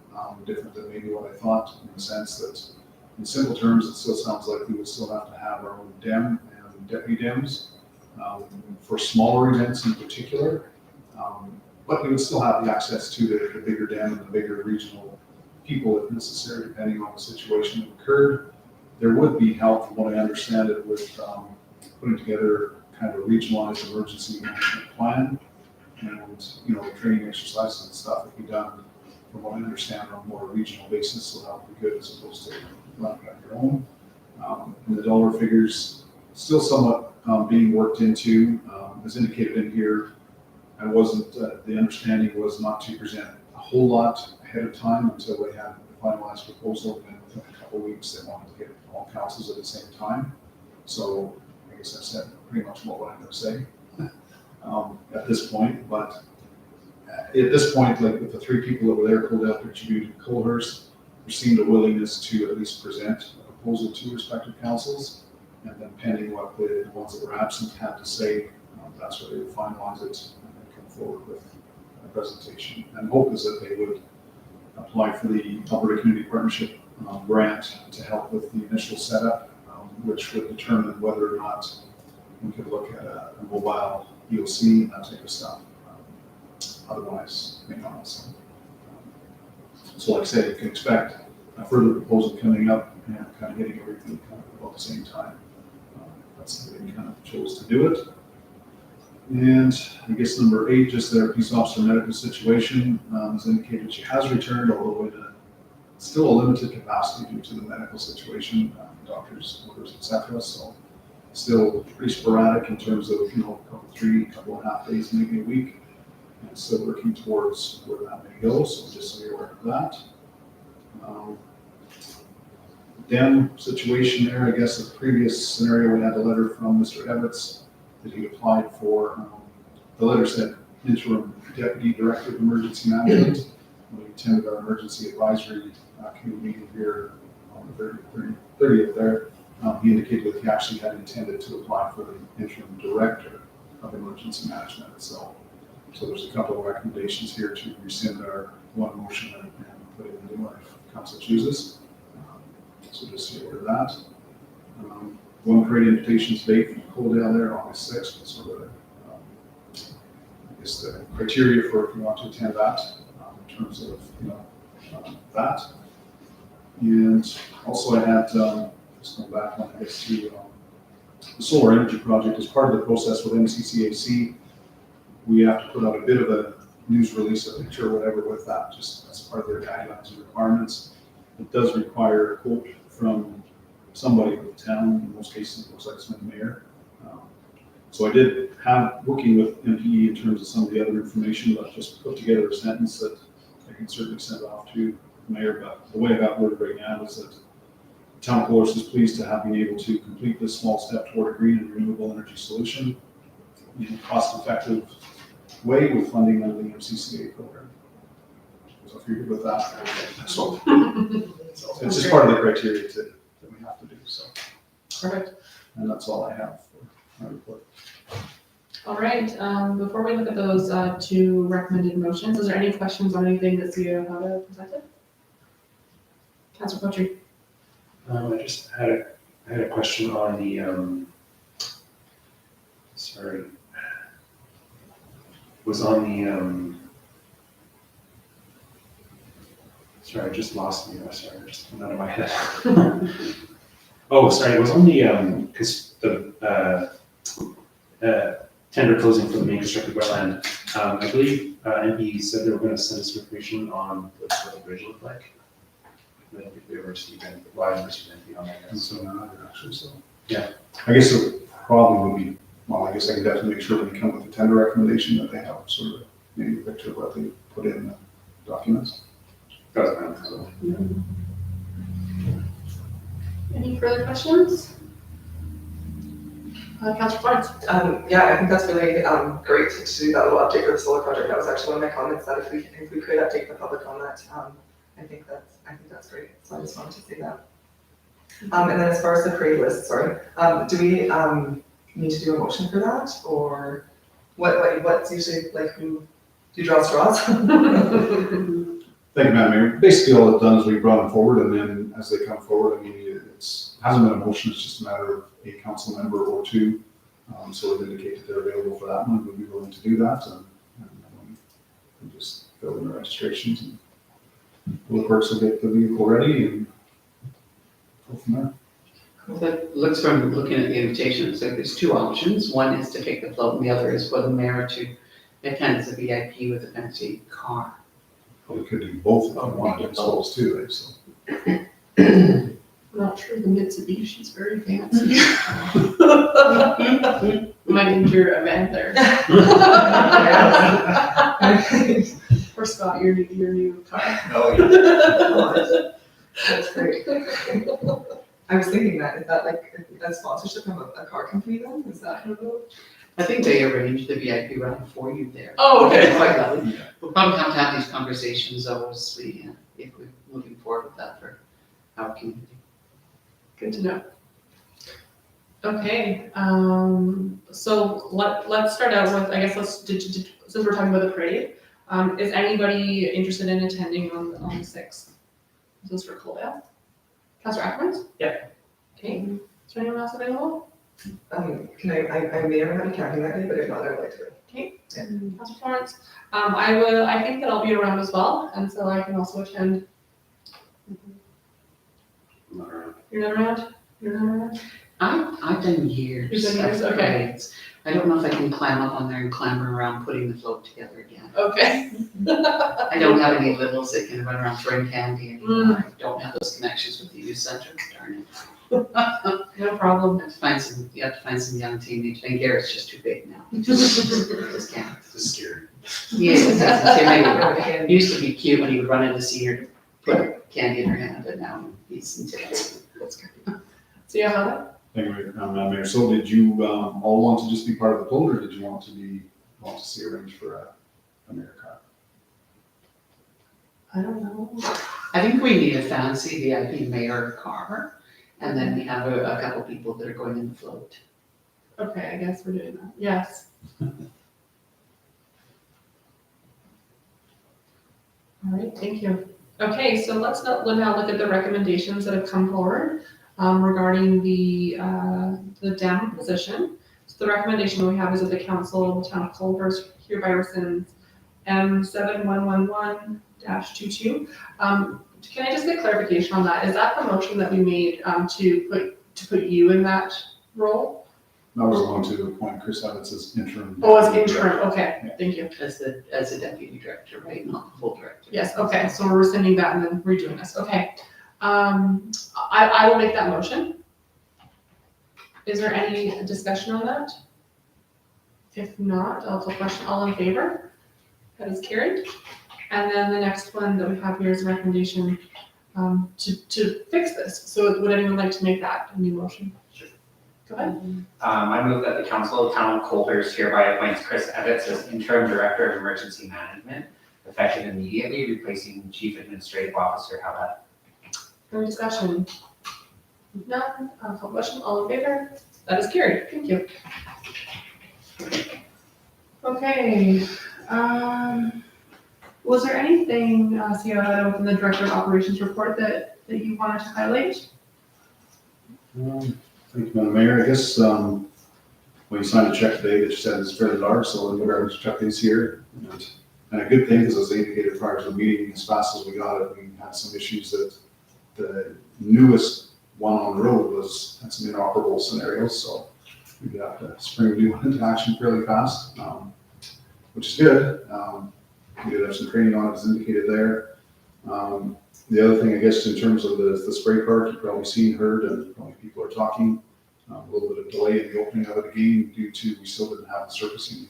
different than maybe what I thought, in the sense that in simple terms, it still sounds like we would still have to have our own DEM and deputy DEMs for smaller events in particular, but we would still have the access to the bigger DEM and the bigger regional people if necessary, depending on the situation that occurred. There would be help, from what I understand it, with putting together kind of a regionalized emergency management plan, and training exercises and stuff that be done, from what I understand, on a more regional basis, so that would be good as opposed to running on your own. And the dollar figures still somewhat being worked into, as indicated in here. I wasn't, the understanding was not to present a whole lot ahead of time until they had the finalized proposal, and then within a couple of weeks they wanted to get all councils at the same time. So I guess I said pretty much what I'm going to say at this point. But at this point, like with the 3 people that were there, Coldell, Tribute, and Colhurst, there seemed a willingness to at least present a proposal to respective councils, and then pending what the ones that were absent had to say, that's where they would finalize it and then come forward with a presentation. And hope is that they would apply for the Alberta Community Partnership grant to help with the initial setup, which would determine whether or not we could look at a mobile EOC and that type of stuff. Otherwise, may not. So like I said, you can expect a further proposal coming up and kind of hitting everything kind of about the same time. That's the way we kind of chose to do it. And I guess number 8, just their peace officer medical situation, has indicated she has returned, although in still a limited capacity due to the medical situation, doctors, orders, etc. So still pretty sporadic in terms of, couple and a half days, maybe a week, and still working towards where that may go. So just so you're aware of that. DEM situation there, I guess the previous scenario, we had a letter from Mr. Evans that he applied for. The letter said interim deputy director of emergency management. When we attended our emergency advisory committee meeting here on the 30th there, he indicated that he actually had intended to apply for the interim director of emergency management. So there's a couple of recommendations here to rescind our one motion and put in the new one if council chooses. So just so you're aware of that. One great invitation today from Coldale there, August 6th, sort of just the criteria for if you want to attend that, in terms of, that. And also I had, just going back on, I guess, to the solar energy project. As part of the process with MCCAC, we have to put out a bit of a news release, a picture or whatever with that, just as part of their guidelines and requirements. It does require a quote from somebody with the town. In most cases, it looks like it's been the mayor. So I did have, working with MPE in terms of some of the other information, but just put together a sentence that I can certainly send off to the mayor. But the way I got worded right now is that the town of Colores is pleased to have been able to complete this small step toward a green and renewable energy solution in a cost-effective way with funding under the MCCA program. So if you're good with that, so it's just part of the criteria that we have to do, so. Perfect. And that's all I have for my report. All right, before we look at those two recommended motions, is there any questions on anything that CEO had presented? Councilor Poetry. I just had a question on the, sorry. Was on the, sorry, I just lost me. Sorry, just went out of my head. Oh, sorry, it was on the, because the tender closing for the main constructed wetland. I believe MP said they were going to send us information on what the bridge looked like. I don't think we ever received any, well, I haven't received anything on that yet. And so now, actually, so. Yeah. I guess it probably would be, well, I guess I can definitely make sure when they come with a tender recommendation that they have sort of maybe a picture of what they put in the documents. Doesn't matter. Any further questions? Councilor Florence. Yeah, I think that's really great to do that little update for the solar project. That was actually one of my comments, that if we could update the public on that, I think that's great. So I just wanted to say that. And then as far as the parade list, sorry, do we need to do a motion for that, or what's usually like, who do you draw straws? Thank you, Madam Mayor. Basically, all it's done is we brought them forward, and then as they come forward, I mean, hasn't been a motion, it's just a matter of a council member or two. So it indicated they're available for that one, we'd be willing to do that, and we just fill in the registrations, and Public Works will get the vehicle ready, and go from there. That looks from looking at the invitation, it's like there's two options. One is to take the float, and the other is for the mayor to attend as a VIP with a fancy car. Well, we could do both if you wanted, I suppose, too, right? So. Not sure the Mitsubishi's very fancy. Might need your event there. Or Scott, your new car. Oh, yeah. That's great. I was thinking that, is that like a sponsorship from a car company then? Is that? I think they arranged the VIP run for you there. Oh, okay. Quite lovely. We'll probably have to have these conversations though, as we, if we're moving forward with that for our community. Good to know. Okay, so let's start out with, I guess since we're talking about the parade, is anybody interested in attending on the 6th? Is this for Coldale? Councilor Ackermans? Yeah. Okay, is there anyone else available? Can I may or may not be counting that day, but if not, I would like to. Okay, Councilor Florence, I think that I'll be around as well, and so I can also attend. I'm not around. You're not around? You're not around? I've done years. You've done years? of Okay. parades. I don't know if I can climb up on there and clamber around putting the float together again. Okay. I don't have any littles that can run around throwing candy anymore. Mm. I don't have those connections with the youth center, darn it. No problem. You have to find some young teenage, and Garrett's just too big now. He just can't. This is scary. Yes, that's the same. He used to be cute when he would run into senior to put candy in her hand, but now he's intimidating. So yeah, how? Thank you, Madam Mayor. So did you all want to just be part of the float, or did you want to see arrange for a mayor car? I don't know. I think we need a fancy VIP mayor car, and then we have a couple people that are going in the float. Okay, I guess we're doing that. Yes. All right, thank you. Okay, so let's now look at the recommendations that have come forward regarding the DEM position. So the recommendation we have is that the council, the town of Culver's hereby rescinds M7111-22. Can I just get clarification on that? Is that the motion that we made, to put you in that role? I was going to appoint Chris Evans as interim. Oh, as interim, okay, thank you. As the deputy director, right, not the full director. Yes, okay, so we're rescinding that and then redoing this, okay. I will make that motion. Is there any discussion on that? If not, I'll call question, all in favor? That is carried. And then the next one that we have here is a recommendation to fix this. So would anyone like to make that a new motion? Sure. Go ahead. I move that the council of town of Colbers hereby appoints Chris Evans as interim director of emergency management, effective immediately, replacing chief administrative officer Howard. Any discussion? None, I'll call question, all in favor? That is carried, thank you. Okay, was there anything, Ciara, within the Director of Operations report that you wanted to highlight? Thank you, Madam Mayor. I guess, well, you signed a check today that you said is fairly large, so the garbage truck is here. And a good thing is, as indicated prior to the meeting, as fast as we got it, we had some issues that the newest one on the road had some inoperable scenarios, so we have to spring a new one into action fairly fast, which is good. We did have some training on it, as indicated there. The other thing, I guess, in terms of the spray park, you've probably seen, heard, and probably people are talking, a little bit of delay in the opening of it again due to we still didn't have the surfacing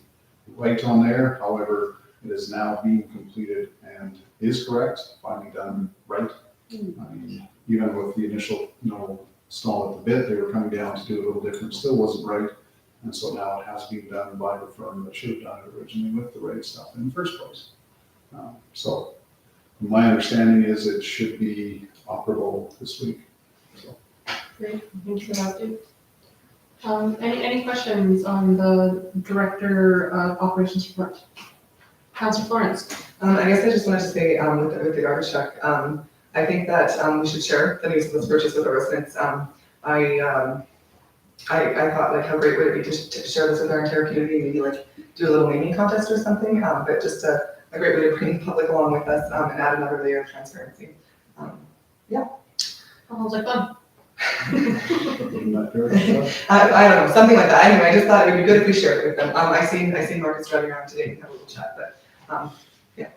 right on there. However, it is now being completed and is correct, finally done right. I mean, even with the initial, stall at the bit, they were coming down to do a little different, still wasn't right. And so now it has been done by the firm that should have done it originally with the right stuff in the first place. So my understanding is it should be operable this week. So. Great, thank you for that, Dave. Any questions on the Director of Operations report? Councilor Florence? I guess I just wanted to say, with the garbage truck, I think that, we should share the news of this purchase with our residents. I thought, like, how great would it be to share this with our entire community, maybe like do a little naming contest or something, but just a great way to bring the public along with us, and add another layer of transparency. Sounds like fun. I don't know, something like that. Anyway, I just thought it would be good if we shared it with them. I seen Marcus driving around today and have a little chat, but, yeah.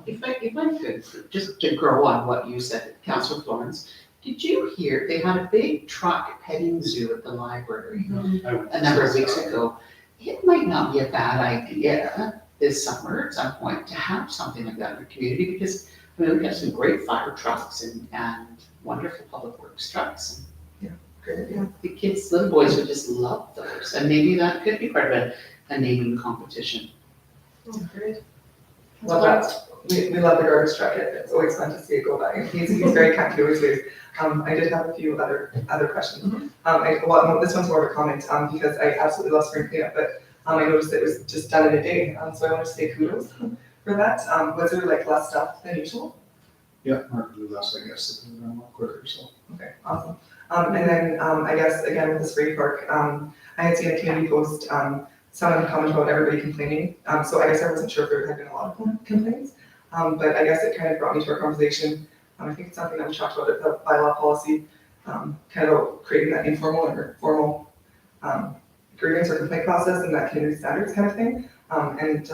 If I could, just to grow on what you said, Councilor Florence, did you hear they had a big truck petting zoo at the library a number of weeks ago? It might not be a bad idea this summer at some point to have something like that in the community, because I mean, we've got some great fire trucks and wonderful public works trucks. Great idea. The kids, little boys would just love those, and maybe that could be part of a naming competition. Oh, great. Love that. We love the garbage truck. It's always fun to see it go by. He's very kind. He always waves. I did have a few other questions. This one's more of a comment, because I absolutely love spring cleanup, but I noticed it was just done in a day, so I want to say kudos for that. Was there like less stuff than usual? Yeah, Mark did less, I guess, it was done a lot quicker, so. Okay, awesome. And then I guess again with the spray park, I had seen a community post, someone comment about everybody complaining. So I guess I wasn't sure if there had been a lot of complaints, but I guess it kind of brought me to our conversation. I think it's something that we talked about at the bylaw policy, kind of about creating that informal or formal grievance or complaint process and that community standards kind of thing. And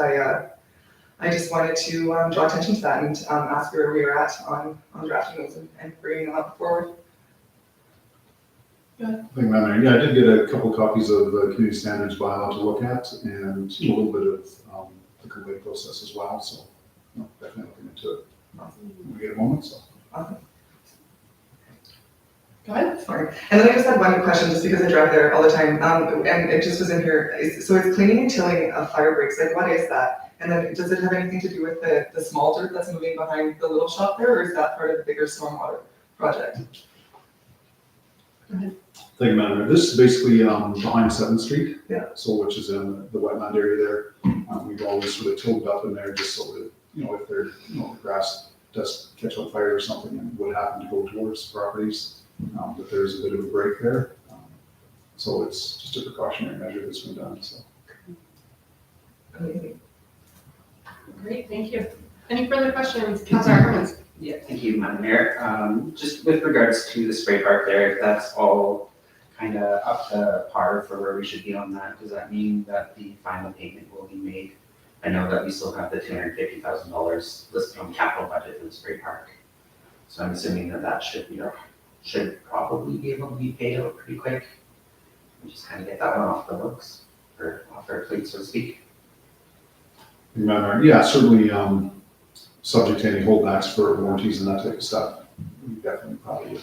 I just wanted to draw attention to that and ask where we are at on drafting those and bringing them up forward. Thank you, Madam Mayor. Yeah, I did get a couple copies of the community standards bylaw to look at and a little bit of the complaint process as well, so definitely looking into it. When we get a moment, so. Awesome. Go ahead. Sorry. And then I just had one question, just because I drive there all the time, and it just was in here. So it's cleaning and tilling of fire breaks. Like, what is that? And then does it have anything to do with the small dirt that's moving behind the little shop there, or is that part of the bigger stormwater project? Go ahead. Thank you, Madam Mayor. This is basically behind 7th Street. Yeah. So which is in the wetland area there. We've always sort of tilled up in there just so that, if there, the grass does catch on fire or something and would happen to go towards properties, that there's a bit of a break there. So it's just a precautionary measure that's been done, so. Amazing. Great, thank you. Any further questions, Councilor Hermans? Yeah, thank you, Madam Mayor. Just with regards to the spray park there, if that's all kind of up to par for where we should be on that, does that mean that the final payment will be made? I know that we still have the $250,000 listed on the capital budget for the spray park. So I'm assuming that that should probably be able to be paid out pretty quick. And just kind of get that one off the books, or off our plate, so to speak. Remember, yeah, certainly, subject to any holdbacks for warranties and that type of stuff. We definitely probably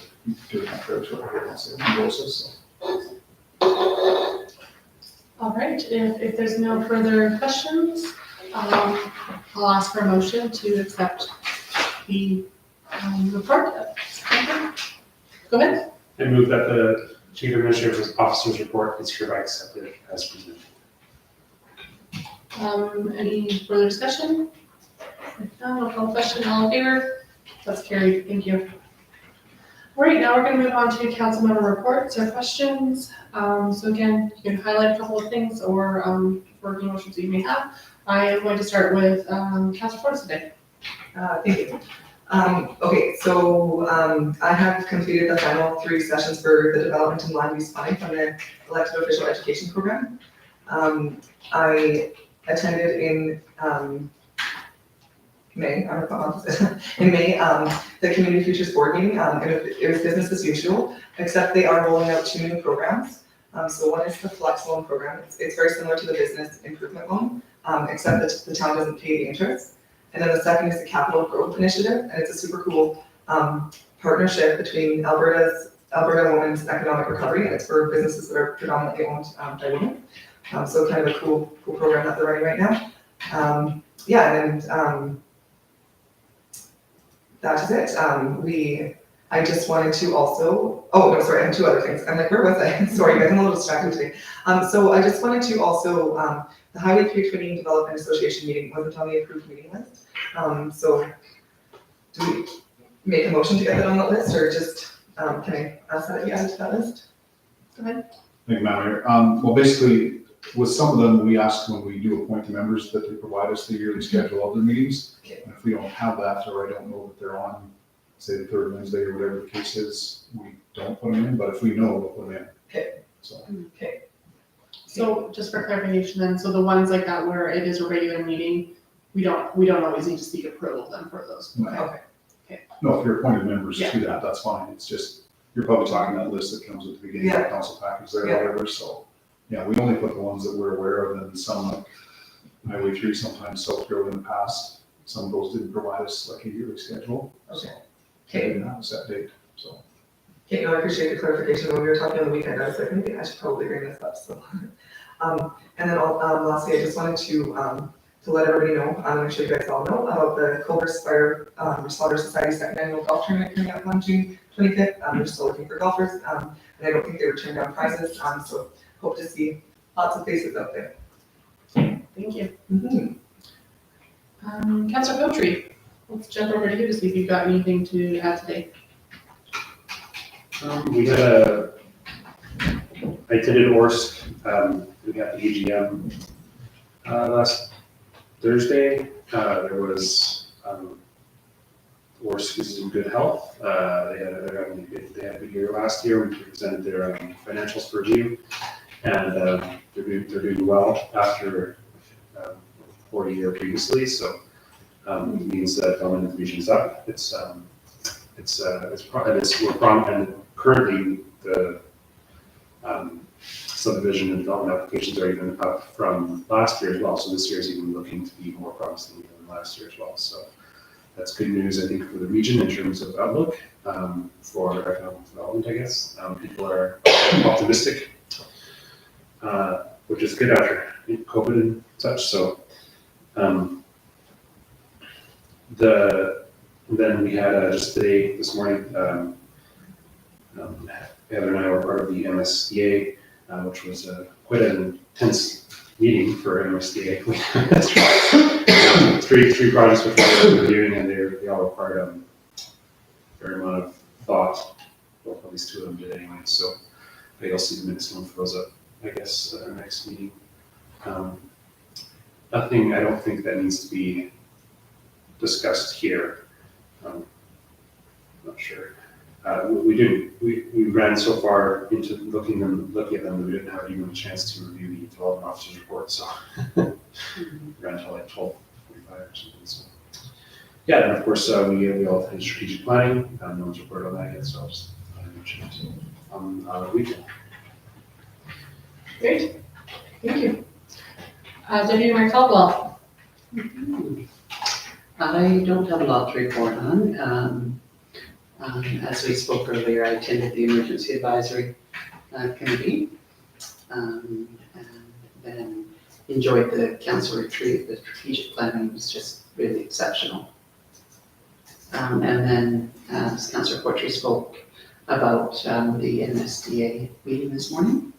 do it after our process, so. All right, if there's no further questions, I'll ask for a motion to accept the report. Go ahead. I move that the chief administrative officer's report is hereby accepted as presented. Any further discussion? If not, I'll call the question. All in favor? That's carried. Thank you. All right, now we're going to move on to council member reports or questions. So again, you can highlight a couple of things or working motions that you may have. I am going to start with Councilor Fortis today. Thank you. Okay, so I have completed the final 3 sessions for the development and land use funding from the elected official education program. I attended in May, I don't know what month is it? In May, the Community Futures Board meeting, and it was business as usual, except they are rolling out 2 new programs. So one is the Flex Loan Program. It's very similar to the Business Improvement Loan, except that the town doesn't pay the interest. And then the second is the Capital Growth Initiative, and it's a super cool partnership between Alberta Women's Economic Recovery, and it's for businesses that are predominantly owned by women. So kind of a cool program that they're running right now. Yeah, and that is it. I just wanted to also, oh, no, sorry, I have 2 other things. I'm like, where was I? Sorry, guys, I'm a little distracted today. So I just wanted to also, the Highway 320 Development Association meeting wasn't on the approved meeting list. So do we make a motion to get that on the list, or just, can I ask that to be added to that list? Go ahead. Thank you, Madam Mayor. Well, basically, with some of them, we ask when we do appoint the members that they provide us the yearly schedule of their meetings. Okay. And if we don't have that, or I don't know that they're on, say, the 3rd Wednesday or whatever the case is, we don't put them in, but if we know, we'll put them in. Okay. So, So just for clarification then, so the ones like that where it is a regular meeting, we don't always need to seek approval then for those. Okay. no, if you're appointed members Yeah. to that, that's fine. It's just, you're probably talking that list that comes at the beginning of the council package there Yeah. or whatever, so. Yeah, we only put the ones that we're aware of, and some like Highway 3, sometimes South Grove in the past, some of those didn't provide us like a yearly schedule. So Okay. they didn't have a set date, so. Okay, no, I appreciate the clarification. When we were talking on the weekend, I was like, maybe I should probably bring this up, so. And then lastly, I just wanted to let everybody know, I'm sure you guys all know, about the Cobras Fire Responder Society second annual golf tournament coming up on June 25th. We're still looking for golfers, and I don't think they were turned down prizes, so hope to see lots of faces out there. Thank you. Mhm. Councilor Poetry, let's jump over to you to see if you've got anything to add today. We had I attended ORSC, we got the AGM last Thursday. There was, ORSC is in good health. They had a good year last year. We presented their financials for review, and they're doing well after a 40-year previously. So it means that development in the region is up. And currently the subdivision and development applications are even up from last year as well. So this year is even looking to be more promising than last year as well. So that's good news, I think, for the region in terms of outlook for economic development, I guess. People are optimistic, which is good after COVID and such. So then we had just today, this morning, Heather and I were part of the MSDA, which was quite an intense meeting for MSDA. three projects which we were reviewing, and they all required a fair amount of thought. Well, at least 2 of them did anyway. So but you'll see the minutes when it goes up, I guess, at our next meeting. Nothing, I don't think that needs to be discussed here. Not sure. We ran so far into looking at them, that we didn't have even a chance to review the development officer's report, so. Ran until like 12:45 or something, so. Yeah, and of course, we all had strategic planning, no one's reported on that yet, so I'll just mention it on the weekend. Great, thank you. Deputy Mayor Caldwell. I don't have a lot to report on. As we spoke earlier, I attended the Emergency Advisory Committee, and then enjoyed the council retreat. The strategic planning was just really exceptional. And then, as Councillor Portree spoke about the NSDA meeting this morning.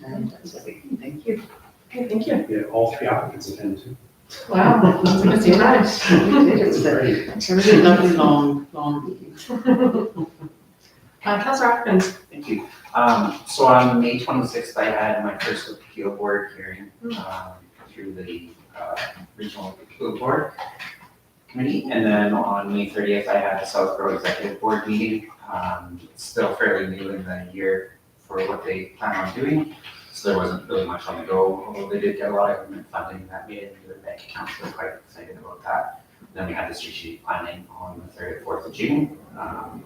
And that's everything. Thank you. Okay, thank you. Yeah, all three applicants attended too. Wow, that's a busy time. It was a lovely long meeting. Councillor Atkins. Thank you. So on May 26th, I had my first appeal board hearing through the Regional Appeal Board Committee. And then on May 30th, I had a Southborough Executive Board meeting. It's still fairly new in the year for what they plan on doing. So there wasn't really much on the go, although they did get a lot of government funding that made it into their bank account, so we're quite excited about that. Then we had the strategic planning on the 3rd and 4th of June.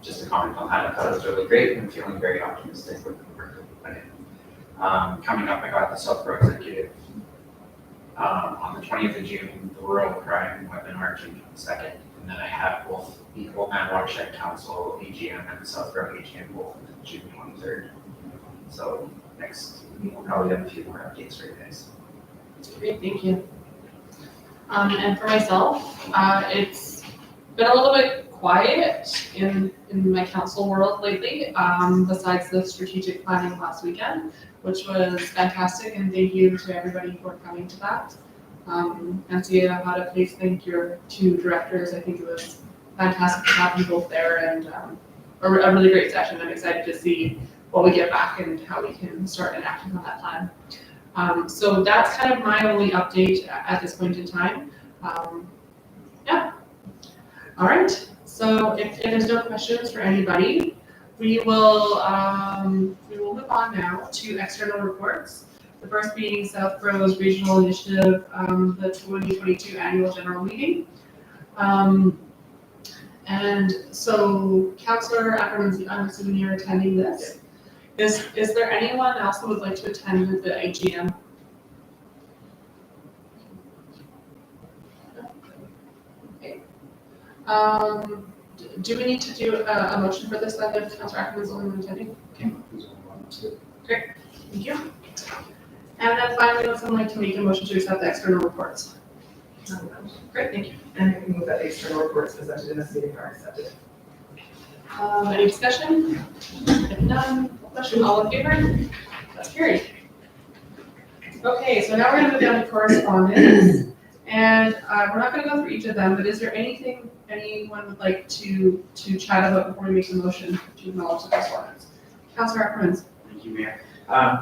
Just to comment on that, I thought it was really great and feeling very optimistic with the work that we put in. Coming up, I got the Southborough Executive on the 20th of June, the Rural Crime Webinar, June 22nd. And then I have both the Old Man Watershed Council, AGM, and the Southborough AGM both on June 23rd. So next, we'll probably have a few more updates for you guys. Great, thank you. And for myself, it's been a little bit quiet in my council world lately, besides the strategic planning last weekend, which was fantastic, and thank you to everybody for coming to that. Nancy, I had to please thank your two directors. I think it was fantastic to have you both there, and a really great session. I'm excited to see what we get back and how we can start enacting on that plan. So that's kind of my only update at this point in time. Yeah. All right. So if there's no questions for anybody, we will move on now to external reports. The first being Southborough's Regional Initiative, the 2022 Annual General Meeting. And so, Councillor Ackerman, I'm assuming you're attending this. Is there anyone else who would like to attend the AGM? Okay. Do we need to do a motion for this then if Councillor Ackerman is the only one attending? Great, thank you. And then finally, would someone like to make a motion to accept the external reports? Great, thank you. And we can move that the external reports presented in this meeting are accepted. Any discussion? If none, question, all in favor? That's carried. Okay, so now we're gonna move down to correspondence. And we're not gonna go through each of them, but is there anything anyone would like to chat about before we make the motion to acknowledge the correspondence? Councillor Ackerman. Thank you, Mayor.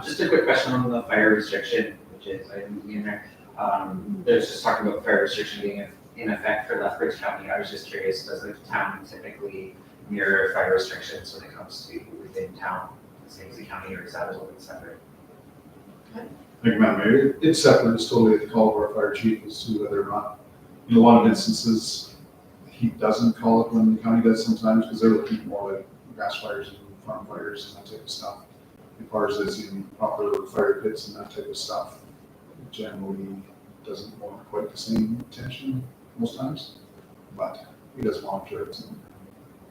Just a quick question on the fire restriction, which is item E in there. There's just talking about fire restriction being in effect for Lethbridge County. I was just curious, does the town typically mirror fire restrictions when it comes to within town, same as the county, or is that a little bit separate? Thank you, Madam Mayor. It's separate. It's totally at the call of our fire chief as to whether or not, in a lot of instances, he doesn't call it when the county does sometimes, because they're looking more like grass fires and farm fires and that type of stuff. As far as is in proper fire pits and that type of stuff, it generally doesn't warrant quite the same attention most times, but he does monitor it and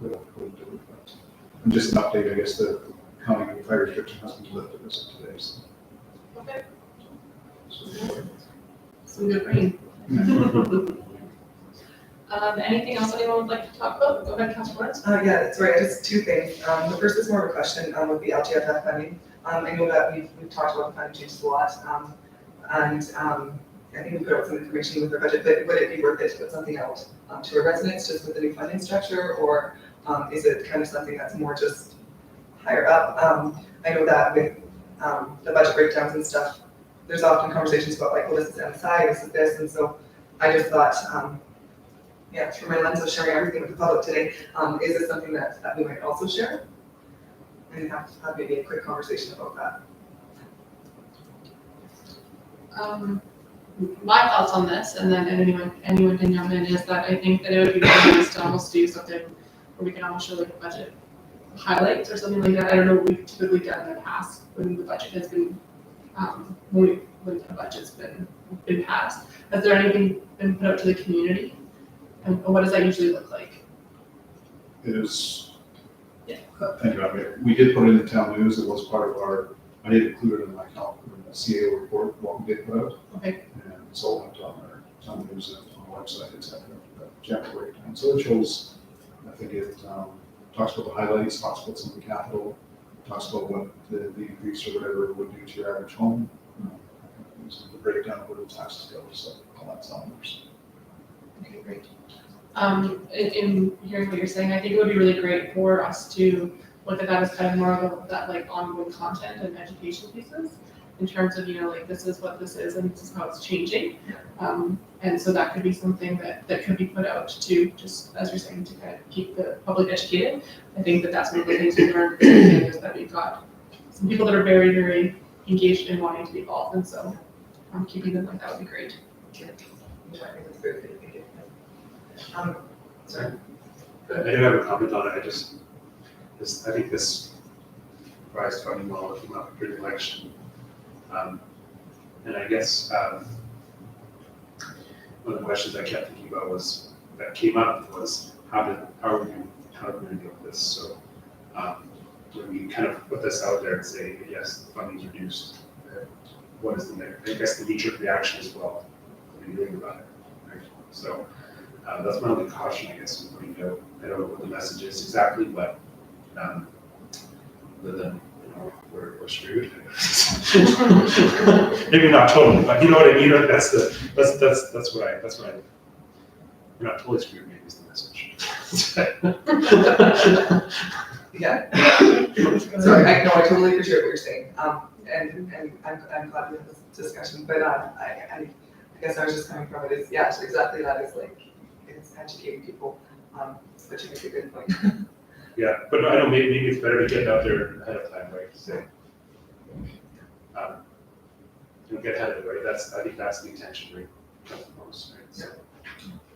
we'll do it. But, and just an update, I guess the county fire restriction has been lifted as of today. So. Okay. So, Some good brain. Anything else anyone would like to talk about? Go ahead, Councillor Lawrence. Yeah, that's right. Just two things. The first is more of a question with the LTFF funding. I know that we've talked about the funding changes a lot, and I think we put out some information with our budget, but would it be worth it to put something out to our residents just with the new funding structure, or is it kind of something that's more just higher up? I know that with, the budget breakdowns and stuff, there's often conversations about like, well, this is MSI, this is this, and so I just thought, yeah, through my lens of sharing everything with the public today, is this something that we might also share? And have maybe a quick conversation about that. My thoughts on this, and then anyone can jump in, is that I think that it would be really nice to almost do something where we can almost show like a budget highlights or something like that. I don't know what we've typically done in the past when the budget has been, when the budget's been passed. Has there anything been put out to the community? And what does that usually look like? It is, Yeah. thank you, I mean, we did put it in the town news, it was part of our, I did include it in my CAO report, what we did put out. Okay. And it's all went on our town news and on the website, et cetera, general breakdown. So it shows, I think it talks about the highlights, talks about some of the capital, talks about what the increase or whatever it would do to your average home. The breakdown of where the taxes go, so all that's on there. Okay, great. In hearing what you're saying, I think it would be really great for us to look at that as kind of more of that like ongoing content and education pieces in terms of, like this is what this is and this is how it's changing. And so that could be something that could be put out to, just as you're saying, to kind of keep the public educated. I think that that's one of the things we learned is that we've got some people that are very, very engaged in wanting to be involved, and so keeping them like that would be great. Yeah, I think that's very good. Thank you. Sorry. I do have a comment on it. I think this prize funding model came up during the election. And I guess one of the questions I kept thinking about was how are we going to deal with this? So when we kind of put this out there and say, yes, the funding's reduced, what is I guess the knee-jerk reaction as well? What are you doing about it? Right? So that's my only caution, I guess, in putting it out. I don't know what the message is exactly, but other than we're screwed. Maybe not totally, but you know what I mean. That's what I. We're not totally screwed. Maybe is the message. Yeah. Sorry, I totally appreciate what you're saying. And I'm glad we had this discussion, but I guess I was just coming from it is, yeah, it's exactly that. It's like, it's educating people, but you make a good point. Yeah, but I know maybe it's better to get out there ahead of time, right? So, get ahead of it, right? I think that's the intention, right? Most, right? So.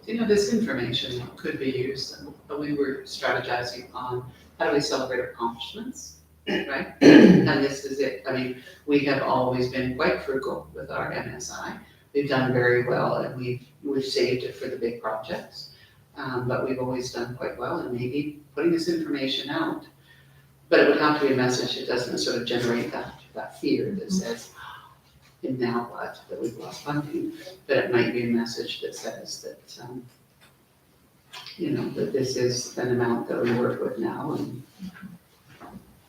This information could be used, and we were strategizing on how do we celebrate accomplishments, right? And this is it. I mean, we have always been quite frugal with our MSI. We've done very well, and we've saved it for the big projects. But we've always done quite well, and maybe putting this information out, but it would have to be a message that doesn't sort of generate that fear that says, and now what, that we've lost funding, but it might be a message that says that, that this is an amount that we work with now,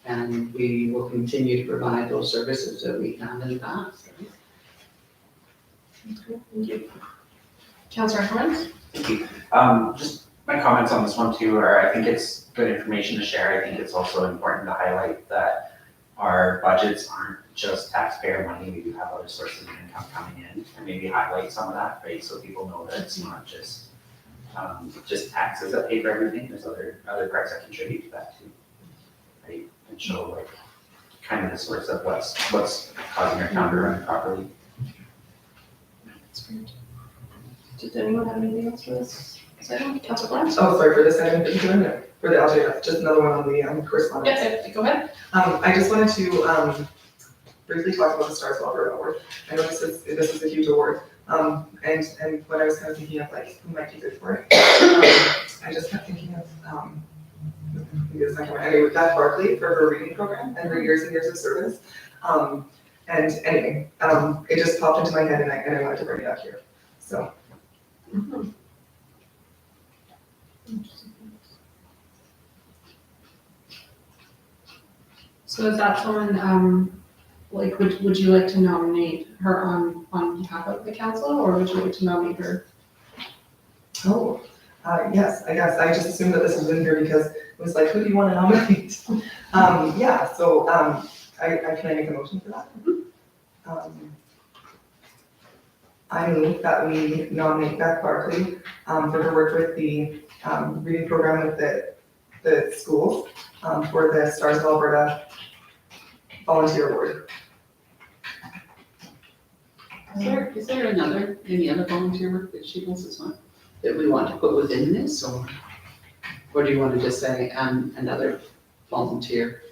and we will continue to provide those services that we've done in the past. Thank you. Councillor Howard? Thank you. Just my comments on this one too are, I think it's good information to share. I think it's also important to highlight that our budgets aren't just taxpayer money. We do have other sources of income coming in, and maybe highlight some of that, right? So people know that it's not just taxes that pay for everything. There's other parts that contribute to that too, right? And show like kind of the source of what's causing our town to run properly. Did anyone have anything else for this? Councillor Florence? Oh, sorry, for this item that you're doing, for the LJF, just another one on the correspondence. Yes, go ahead. I just wanted to briefly talk about the Stars Wildwood Award. I know this is a huge award, and when I was kind of thinking of like who might be good for it, I just kept thinking of anyway, Beth Barkley for her reading program and her years and years of service. And anyway, it just popped into my head and I wanted to bring it up here. So. Mm-hmm. So is that someone, would you like to nominate her on behalf of the council, or would you like to nominate her? Oh, yes, I guess. I just assumed that this was in here because it was like, who do you want to nominate? Yeah, so can I make a motion for that? I move that we nominate Beth Barkley, for her work with the, reading program with the schools, for the Stars of Alberta Volunteer Award. Is there any other volunteer work that she does as well, that we want to put within this, or do you want to just say, another volunteer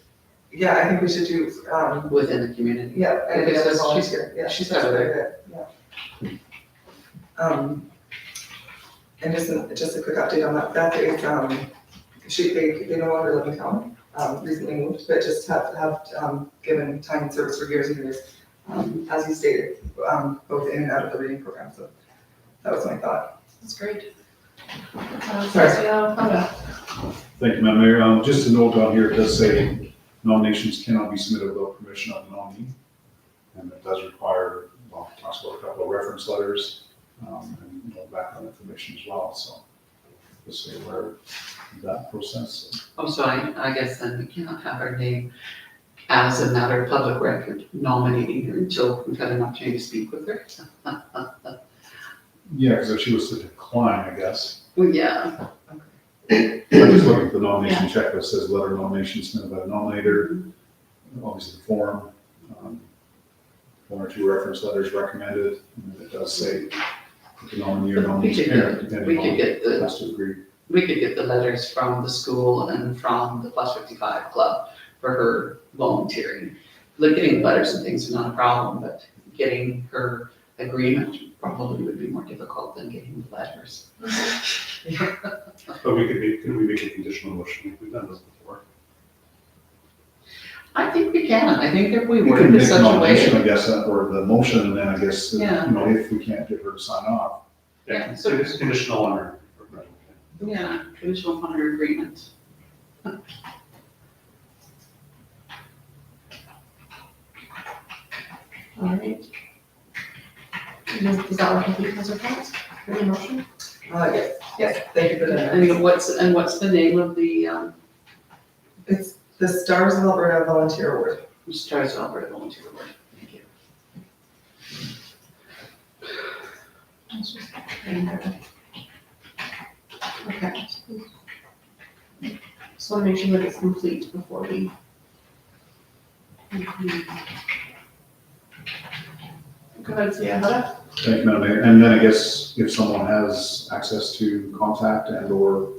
Yeah, I think we should do, within the community? yeah, and Because another she's- volunteer, yeah. she's that's got very it. good, yeah. And just a quick update on that, that is, they no longer live in town, recently moved, but just have given time and service for years and years, as you stated, both in and out of the reading program, so that was my thought. That's great. Sorry. Thank you, Madam Mayor. Just a note on here, it does say nominations cannot be submitted without permission of the nominee. And it does require, well, it talks about a couple of reference letters, and background information as well, so just so aware of that process. Oh, so I guess then we cannot have her name as a matter of public record nominating her until we've had an opportunity to speak with her. Yeah, because if she was to decline, I guess. Well, yeah, I'm just looking at the nomination checklist, says letter nomination submitted by the nominator, obviously the form, one or two reference letters recommended, and it does say that the nominee or nominee's parent, we depending could on, get the, has to agree. we could get the letters from the school and from the Plus 55 Club for her volunteering. Like getting letters and things is not a problem, but getting her agreement probably would be more difficult than getting the letters. But could we make a conditional motion? We've done this before. I think we can. I think if we We word can it in make a such a nomination, way. I guess, or the motion, and then I guess, Yeah. if we can't get her to sign off. Yeah, So it's conditional on her. Yeah, conditional upon her agreement. All right. Is that what complete has our thoughts? Any motion? Yes, thank you for that. And what's the name of the, It's the Stars of Alberta Volunteer Award. Stars of Alberta Volunteer Award? Thank you. Okay. Just want to make sure that it's complete before we. Go ahead, Sienna. Thank you, Madam Mayor. And then I guess if someone has access to contact and or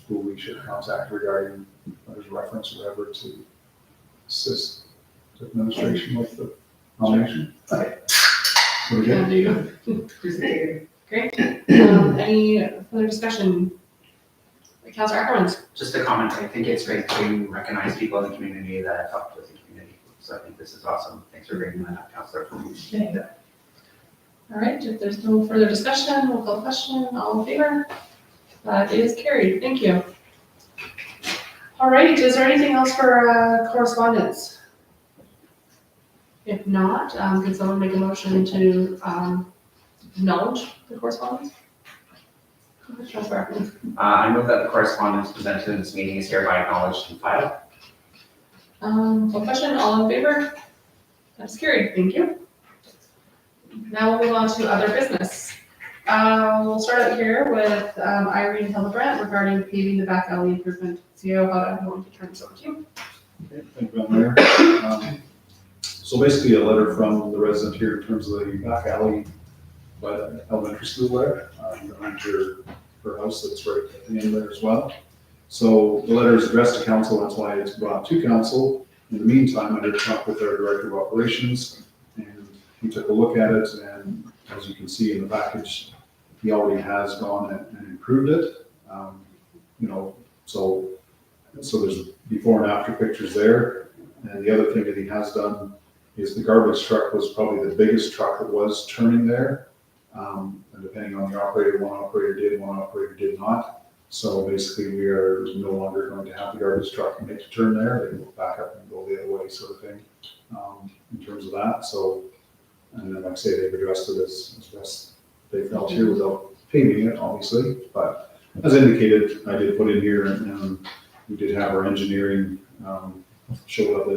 who we should contact regarding letters of reference or whatever to assist the administration with the nomination. Okay. So we good? And you. Appreciate Great. Any further discussion? Councilor Ackerman? Just a comment, I think it's great to recognize people in the community that have helped with the community. So I think this is awesome. Thanks for bringing that up, Councilor. it. All right, if there's no further discussion, we'll call the question. All in favor? That is carried. Thank you. All right, is there anything else for correspondence? If not, can someone make a motion to acknowledge the correspondence? Councilor Ackerman. I move that the correspondence presented in this meeting is hereby acknowledged and filed. Call question, all in favor? That's carried, thank you. Now we'll move on to other business. We'll start out here with Irene Hildebrandt regarding paving the back alley improvement. CEO, I'm going to turn this over to you. Okay, thank you, Madam Mayor. So basically a letter from the resident here in terms of the back alley by the elementary school there, behind her house that's right at the end there as well. So the letter is addressed to council, that's why it's brought to council. In the meantime, I did talk with our director of operations, and he took a look at it, and as you can see in the package, he already has gone and improved it. So there's before and after pictures there. And the other thing that he has done is the garbage truck was probably the biggest truck that was turning there. And depending on the operator, one operator did, one operator did not. So basically we are no longer going to have the garbage truck make a turn there. They will back up and go the other way sort of thing, in terms of that. So, and then like I say, they've addressed it as best they felt here without paving it, obviously. But as indicated, I did put in here, and we did have our engineering, show up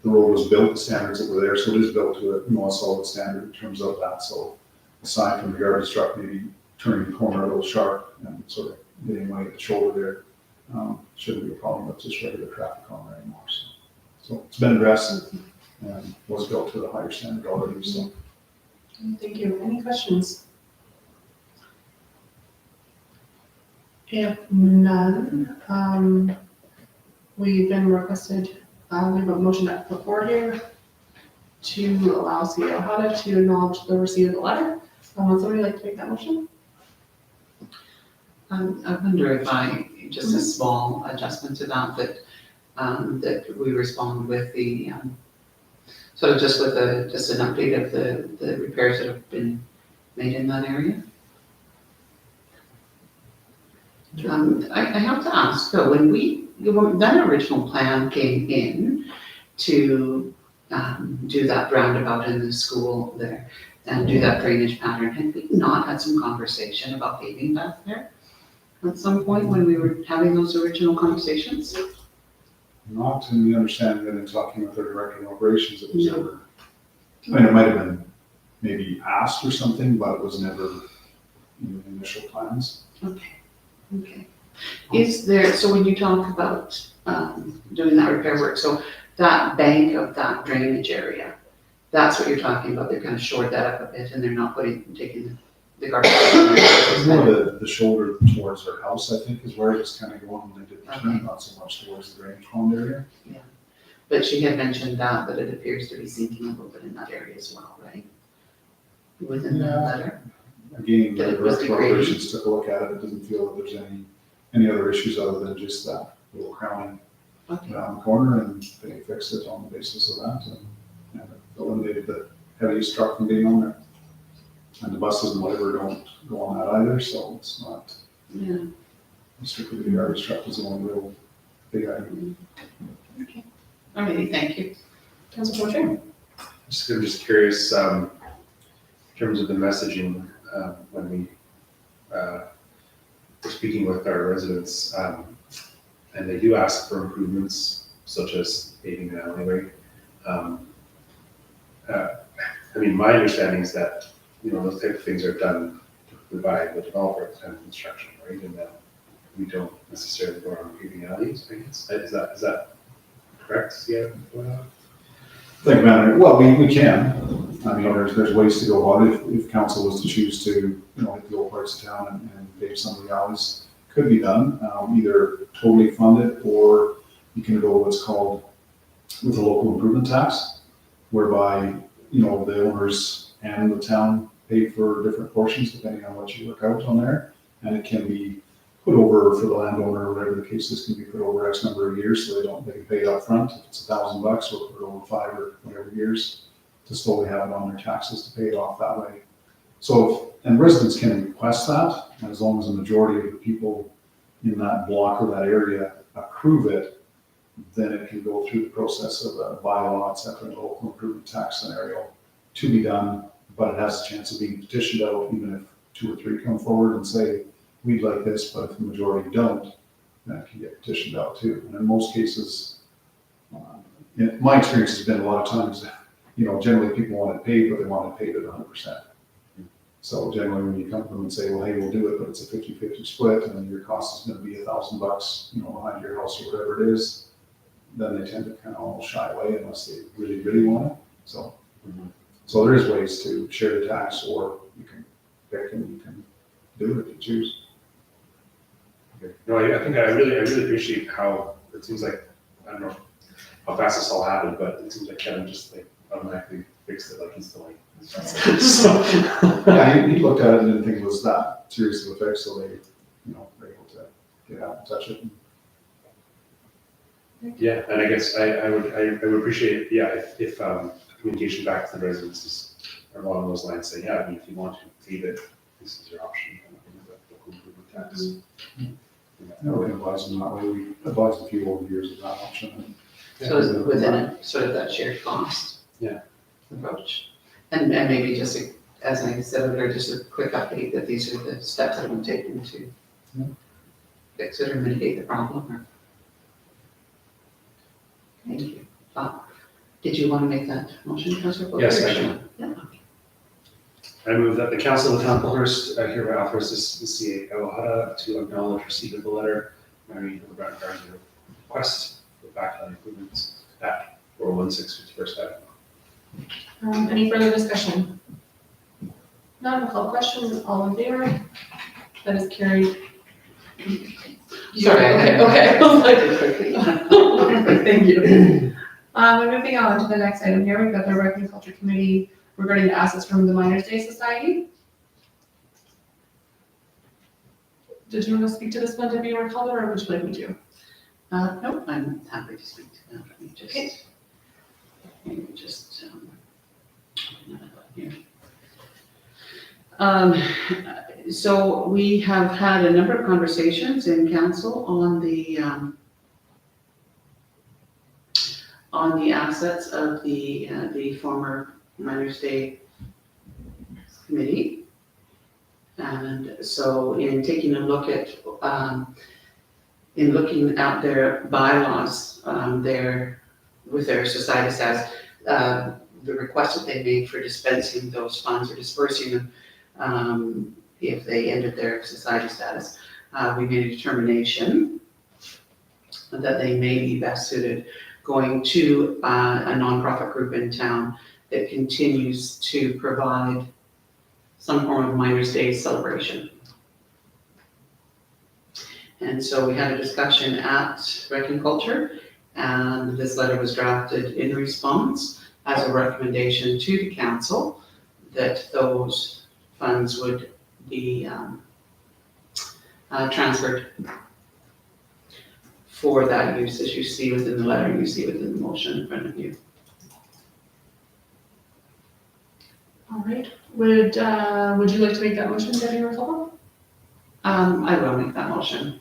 the road was built, the standards that were there, so it is built to a solid standard in terms of that, so aside from the garbage truck maybe turning the corner a little sharp and sort of getting away at the shoulder there, shouldn't be a problem with just regular traffic on there anymore, so it's been addressed and was built to a higher standard already, so. Thank you. Any questions? If none, we've been requested, we have a motion to put forward here to allow CEO Ohada to acknowledge the receipt of the letter. Would somebody like to make that motion? I wonder if just a small adjustment to that that we respond with the, sort of just with just an update of the repairs that have been made in that area. I have to ask though, when that original plan came in to do that roundabout in the school there and do that drainage pattern, had we not had some conversation about paving back there at some point when we were having those original conversations? Not in the understanding that in talking with our director of operations, it was never, I mean, it might have been maybe asked or something, but it was never in the initial plans. Okay. Is there, so when you talk about doing that repair work, so that bank of that drainage area, that's what you're talking about, they're gonna shore that up a bit and they're not taking the garbage. It's more the shoulder towards our house, I think, is where it was kind of going when they did the turn, not so much towards the drainage pond area. But she had mentioned that it appears to be sinking a little bit in that area as well, right? Within the letter? Again, That the it was director of degrading. operations took a look at it, it doesn't feel that there's any other issues other than just that little crowning Okay. around the corner, and they fixed it on the basis of that, and eliminated the heaviest truck from being on there. And the buses and whatever don't go on that either, so it's not Yeah. strictly the garbage truck is the only real big item. Alrighty, thank you. Councilor Chair. I'm just curious, in terms of the messaging, when we were speaking with our residents, and they do ask for improvements such as paving an alleyway. I mean, my understanding is that, those type of things are done by the developer at the time of construction, right? And that we don't necessarily go around paving alleys, I guess. Is that correct? Yeah. Think about it, well, we can, I mean, there's ways to go about it, if council was to choose to, hit the old parts of town and pave some of the alleys, could be done, either totally fund it, or you can go what's called with a local improvement tax, whereby, the owners and the town pay for different portions depending on what you work out on there, and it can be put over for the landowner, or whatever the case is, can be put over X number of years, so they can pay it up front. If it's $1,000, we'll put it over 5 or whatever years to slowly have it on their taxes to pay it off that way. So, and residents can request that, and as long as the majority of the people in that block or that area approve it, then it can go through the process of a bylaw, et cetera, and local improvement tax scenario to be done, but it has a chance of being petitioned out, even if 2 or 3 come forward and say, we'd like this, but if the majority don't, then it can get petitioned out too. And in most cases, my experience has been a lot of times, generally people want it paid, but they want it paid at 100%. So generally when you come to them and say, well, hey, we'll do it, but it's a 50-50 split, and then your cost is gonna be $1,000, behind your house or whatever it is, then they tend to kind of all shy away unless they really, really want it. So, so there is ways to share the tax, or you can pick and you can do it if you choose. Okay. No, I think I really appreciate how it seems like, I don't know how fast this all happened, but it seems like Kevin just automatically fixed it like instantly. So, Yeah, he looked at it and didn't think it was that serious of a fix, so they, were able to get out and touch it. yeah, and I guess I would appreciate, if communication back to the residents is along those lines, say, yeah, I mean, if you want to leave it, this is your option. Tax. No, we advise them that way. We advised a few over the years of that option. So is it within a sort of that shared cost? Yeah. Approach. And maybe just, as I said earlier, just a quick update that these are the steps that have been taken to fix it or mitigate the problem. Thank you. Did you want to make that motion, Councillor Booker? Yes, I can. Yeah. I move that the Council of the Town of Colhurst hereby authorizes the CA Kawahata to acknowledge receipt of the letter Mary Hildebrand Gardner request for backland improvements at 416 51st Avenue. Any further discussion? None, I'll call the question, all in favor? That is carried. Sorry, Okay, okay. I was like, quickly. thank you. We're moving on to the next item here. We've got the Rec and Culture Committee regarding the assets from the Miners Day Society. Did you want to speak to this one, Debbie or Calder, or would you like me to? No, I'm happy to speak to that. Let me just, Okay. open that up here. So we have had a number of conversations in council on the assets of the former Miners Day Committee. And so in taking a look at, in looking at their bylaws, with their society status, the request that they made for dispensing those funds or dispersing them, if they ended their society status, we made a determination that they may be best suited going to a nonprofit group in town that continues to provide some form of Miners Day celebration. And so we had a discussion at Rec and Culture, and this letter was drafted in response as a recommendation to the council that those funds would be transferred for that use, as you see within the letter, you see within the motion in front of you. All right, would you like to make that motion, Debbie or Calder? I will make that motion.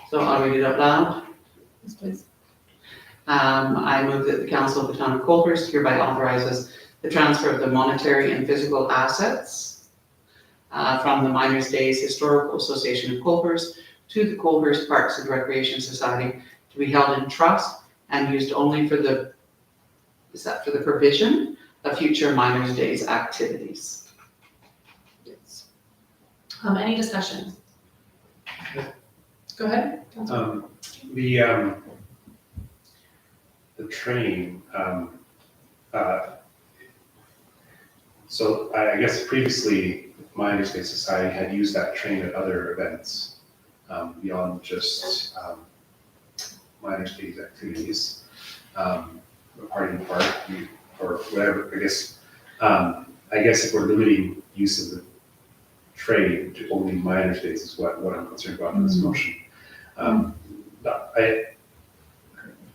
So I'll read it out loud. Yes, please. I move that the Council of the Town of Colhurst hereby authorizes the transfer of the monetary and physical assets from the Miners Days Historical Association of Colhurst to the Colhurst Parks and Recreation Society to be held in trust and used only for the provision of future Miners Days activities. Yes. Any discussion? Go ahead. The train, so I guess previously, Miners Day Society had used that train at other events, beyond just Miners Days activities. Party in the park, or whatever, I guess if we're limiting use of the train to only Miners Days is what I'm concerned about in this motion.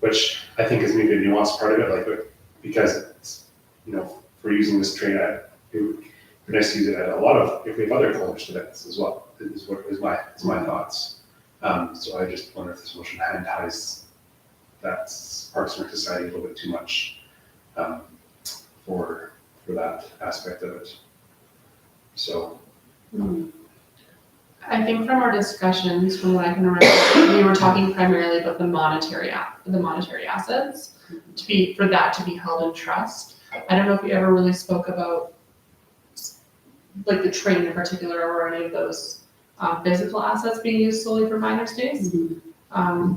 Which I think is maybe a nuanced part of it, because it's, if we're using this train, it would be nice to use it at a lot of, if we have other Colhurst events as well, is my thoughts. So I just wonder if this motion hand-ties that Parks and Rec Society a little bit too much for that aspect of it. So. I think from our discussions, from what I can remember, we were talking primarily about the monetary assets for that to be held in trust. I don't know if we ever really spoke about like the train in particular or any of those physical assets being used solely for Miners Days. I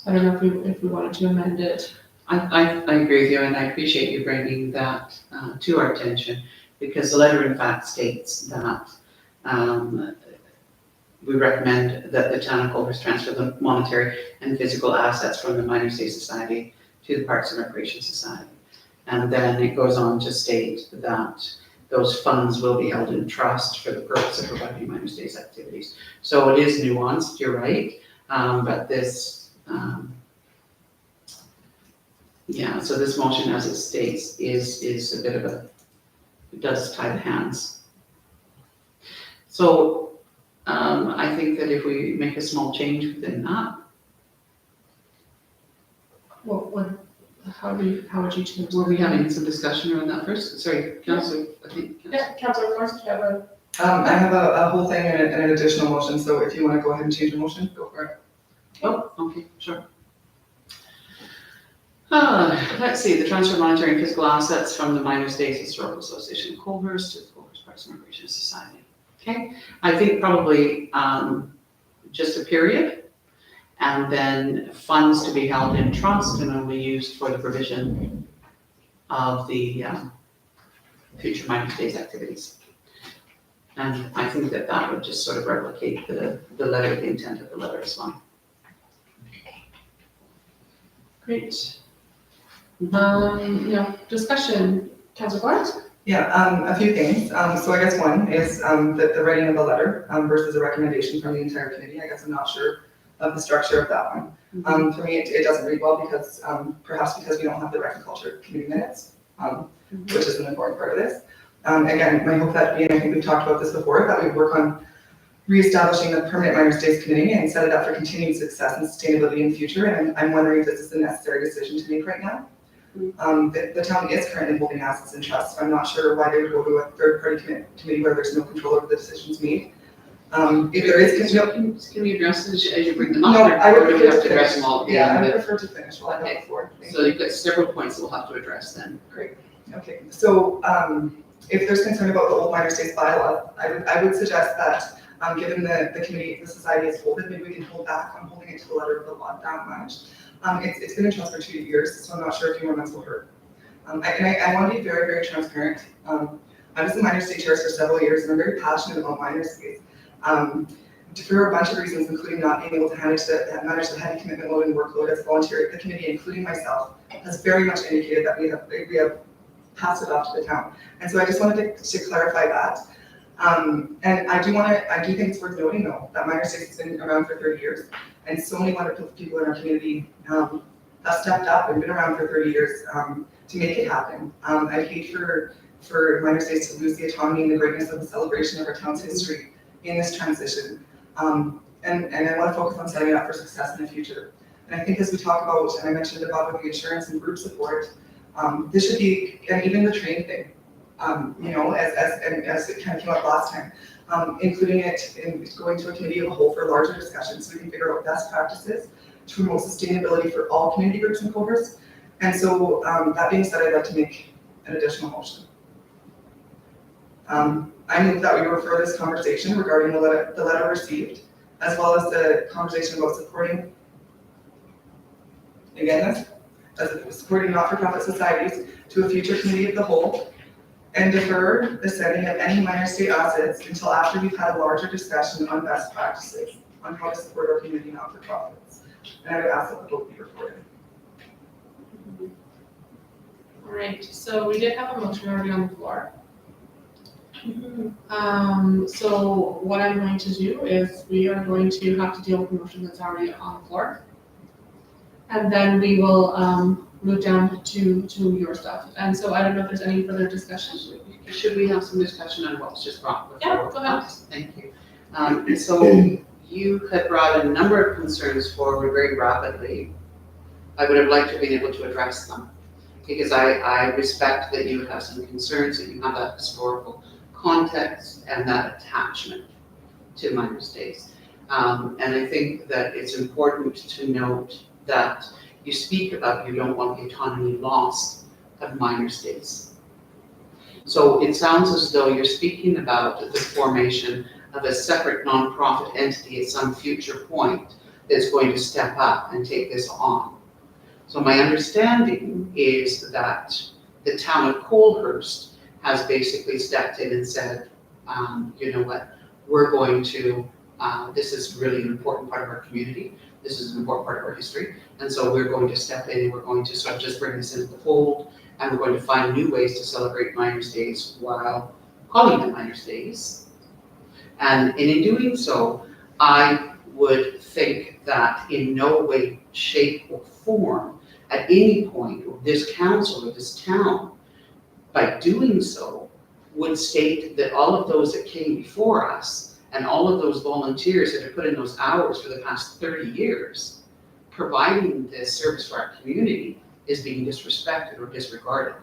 don't know if we wanted to amend it. I agree with you, and I appreciate you bringing that to our attention, because the letter in fact states that we recommend that the town of Colhurst transfer the monetary and physical assets from the Miners Day Society to the Parks and Recreation Society. And then it goes on to state that those funds will be held in trust for the purpose of providing Miners Days activities. So it is nuanced, you're right, but this, so this motion as it states is a bit of it does tie the hands. So I think that if we make a small change within that. How would you change? Were we having some discussion around that first? Sorry, Councillor, I think. Yeah, Councillor Forrest, do you have a? I have a whole thing and an additional motion, so if you want to go ahead and change your motion, go for it. Oh, okay, sure. let's see, the transfer of monetary and physical assets from the Miners Days Historical Association of Colhurst to the Colhurst Parks and Recreation Society. Okay, I think probably just a period, and then funds to be held in trust and only used for the provision of the future Miners Days activities. And I think that that would just sort of replicate the letter, the intent of the letter as well. Great. Discussion, Councilor Barnes? Yeah, a few things. So I guess one is the writing of the letter versus a recommendation from the entire committee. I guess I'm not sure of the structure of that one. For me, it doesn't read well because perhaps because we don't have the Rec and Culture committee minutes, which is an important part of this. Again, my hope that, and I think we've talked about this before, that we work on reestablishing the permanent Miners Days Committee and set it up for continued success and sustainability in the future. And I'm wondering if this is the necessary decision to make right now. The town is currently holding assets in trust. I'm not sure why they would go to a third-party committee where there's no control over the decisions made. If there is, Can we address this as you bring them up? no, I would or do we prefer have to to address finish. them all at the Yeah, I end? would prefer to finish while I go Okay. before. Thank So you've got several points that we'll have to address then. Okay, so if there's concern about the old Miners Days bylaw, I would suggest that given the committee, the society is folded, maybe we can hold back on holding it to the letter of the law that much. It's been in trust for 2 years, so I'm not sure if you months will hurt. I want to be very, very transparent. I was the Miners Day Chair for several years, and I'm very passionate about Miners Days. For a bunch of reasons, including not being able to manage the heavy commitment load and workload as a volunteer, the committee, including myself, has very much indicated that we have passed it off to the town. And so I just wanted to clarify that. And I do think it's worth noting though, that Miners Days has been around for 30 years, and so many wonderful people in our community have stepped up and been around for 30 years to make it happen. I'd hate for Miners Days to lose the autonomy and the greatness of the celebration of our town's history in this transition. And I want to focus on setting it up for success in the future. And I think as we talk about, and I mentioned about with the insurance and group support, this should be, and even the train thing, as it kind of came up last time, including it in going to a committee of the whole for larger discussions so we can figure out best practices to promote sustainability for all community groups and Colhurst. And so that being said, I'd like to make an additional motion. I move that we refer this conversation regarding the letter received, as well as the conversation about supporting, supporting not-for-profit societies to a future committee of the whole, and defer the sending of any Miners Day assets until after we've had a larger discussion on best practices on how to support our community not-for-profits. And I would ask that the vote be recorded. All right, so we did have a motion already on the floor. So what I'm going to do is we are going to have to deal with the motion that's already on the floor. And then we will move down to your stuff. And so I don't know if there's any further discussion. Should we have some discussion on what was just brought before? Yeah, go ahead. Thank you. So you had brought a number of concerns forward very rapidly. I would have liked to have been able to address them because I respect that you have some concerns, that you have that historical context and that attachment to Miners Days. And I think that it's important to note that you speak about you don't want the autonomy lost of Miners Days. So it sounds as though you're speaking about the formation of a separate nonprofit entity at some future point that's going to step up and take this on. So my understanding is that the town of Colhurst has basically stepped in and said, you know what, we're going to, this is really an important part of our community. This is an important part of our history. And so we're going to step in and we're going to sort of just bring this into the fold, and we're going to find new ways to celebrate Miners Days while calling them Miners Days. And in doing so, I would think that in no way, shape, or form, at any point, this council or this town, by doing so, would state that all of those that came before us and all of those volunteers that have put in those hours for the past 30 years, providing this service for our community is being disrespected or disregarded.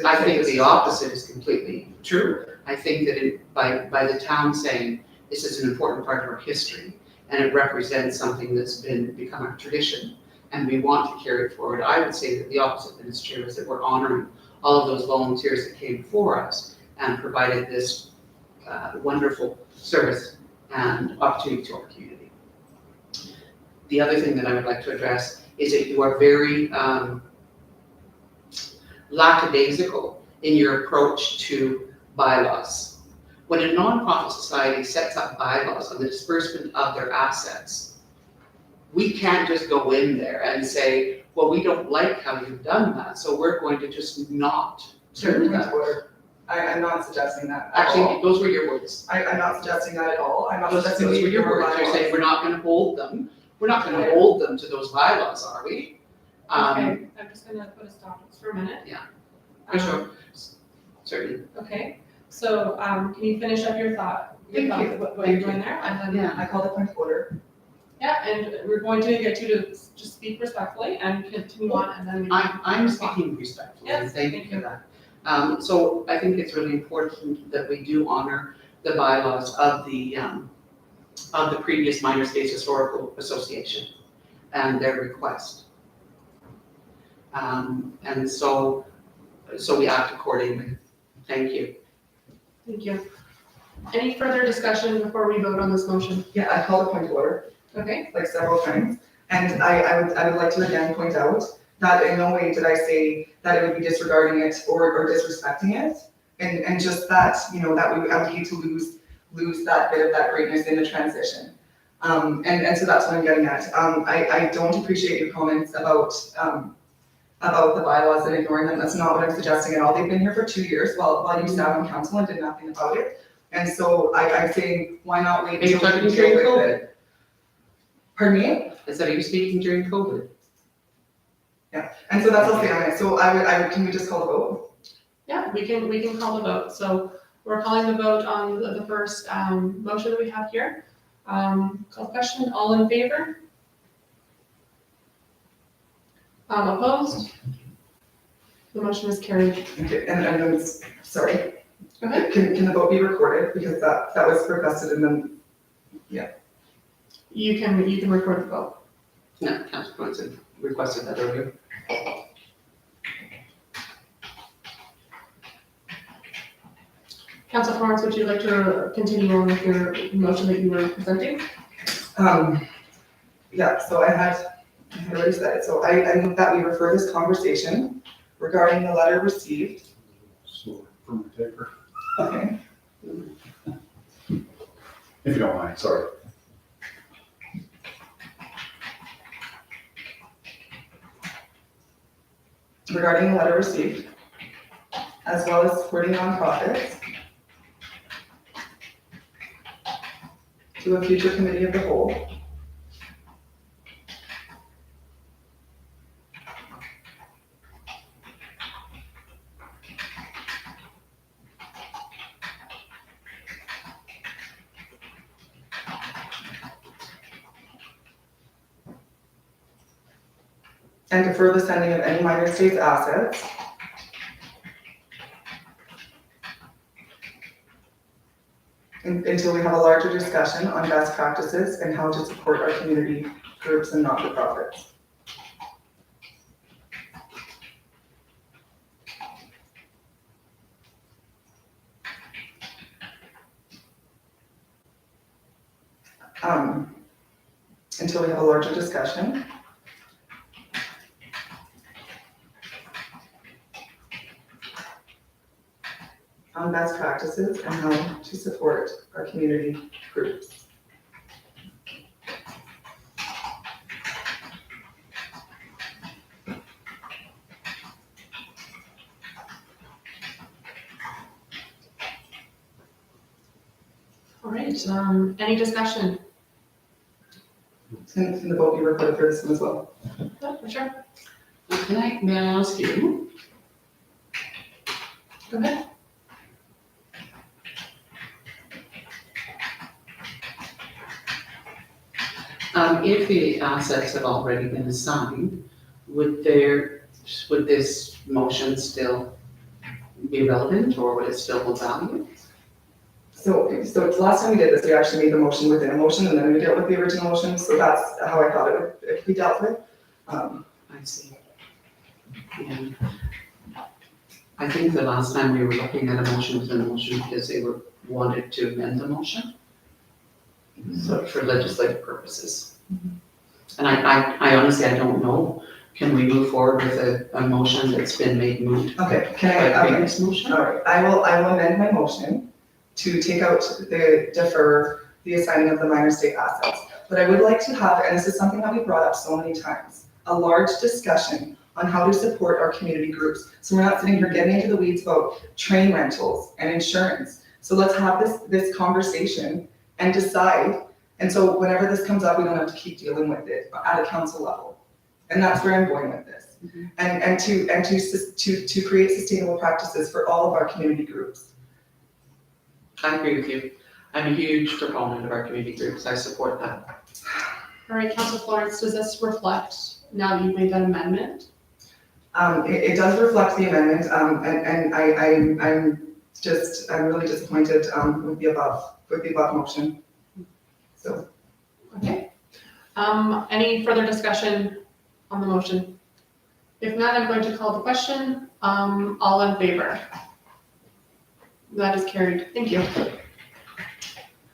I think the opposite is completely true. I think that by the town saying this is an important part of our history and it represents something that's become a tradition and we want to carry it forward. I would say that the opposite, Mr. Chair, is that we're honoring all of those volunteers that came before us and provided this wonderful service and opportunity to our community. The other thing that I would like to address is that you are very lackadaisical in your approach to bylaws. When a nonprofit society sets up bylaws on the disbursement of their assets, we can't just go in there and say, well, we don't like how you've done that, so we're going to just not do that. I'm not suggesting that at all. Actually, those were your words. I'm not suggesting that at all. I'm not Those suggesting were we your ignore words. You're saying bylaws. we're not gonna hold them. We're not gonna hold them to those bylaws, are we? Okay, I'm just gonna put a stop for a minute. Yeah, Um, for sure. Certainly. Okay, so, can you finish up your thought, Thank you. what you're doing there, and then, Yeah. I called a point of order. yeah, and we're going to get you to just speak respectfully and continue on, and then we. I'm speaking respectfully, and Yes, thank you thank for you. that. So I think it's really important that we do honor the bylaws of the previous Minor States Historical Association and their request. And so we act accordingly. Thank you. Thank you. Any further discussion before we vote on this motion? Yeah, I called a point of order, Okay, like several times. And I would like to again point out that in no way did I say that it would be disregarding it or disrespecting it. And just that, you know, that I would hate to lose that bit of that greatness in the transition. And so that's what I'm getting at. I don't appreciate your comments about the bylaws and ignoring them. That's not what I'm suggesting at all. They've been here for 2 years while you sat on council and did nothing about it. And so I'm saying, why not wait Are you until we talking deal during with it? Pardon me? Is that, are you speaking during COVID? And so that's all I'm saying. So I would, can we just call the vote? yeah, we can call the vote. So we're calling the vote on the first, motion that we have here. Call question, all in favor? Opposed? The motion is carried. Okay, and I'm sorry. Go ahead. Can the vote be recorded? Because that was requested and then, You can record the vote. No, Councilor Brunson requested that earlier. Councilor Florence, would you like to continue on with your motion that you were presenting? yeah, so I already said it. So I move that we refer this conversation regarding the letter received. So, from the taker, Okay. if you don't mind, sorry. Regarding the letter received, as well as supporting nonprofits to a future committee of the whole. And defer the sending of any minor states assets until we have a larger discussion on best practices and how to support our community groups and not-for-profits. Until we have a larger discussion on best practices and how to support our community groups. All right, any discussion? Can the vote be recorded for this one as well? Yeah, for sure. May I ask you, Go ahead. if the assets have already been assigned, would this motion still be relevant, or would it still hold value? So the last time we did this, we actually made the motion within a motion and then we dealt with the original motion, so that's how I thought it would be dealt with. I see. Yeah. I think the last time we were looking at a motion was a motion because they wanted to amend the motion. So for legislative purposes. And I honestly, I don't know, can we move forward with a motion that's been made moot Okay, by can I, previous motion? all right, I will amend my motion to take out defer the assigning of the minor state assets. But I would like to have, and this is something that we brought up so many times, a large discussion on how to support our community groups. So we're not sitting here getting into the weeds about train rentals and insurance. So let's have this conversation and decide. And so whenever this comes up, we don't have to keep dealing with it at a council level. And that's where I'm going with this. And to create sustainable practices for all of our community groups. I agree with you. I'm a huge proponent of our community groups. I support that. All right, Councilor Florence, does this reflect, now that you've made that amendment? It does reflect the amendment, and I'm really disappointed with the above motion. So. Okay. Any further discussion on the motion? If not, I'm going to call the question. All in favor? That is carried. Thank you.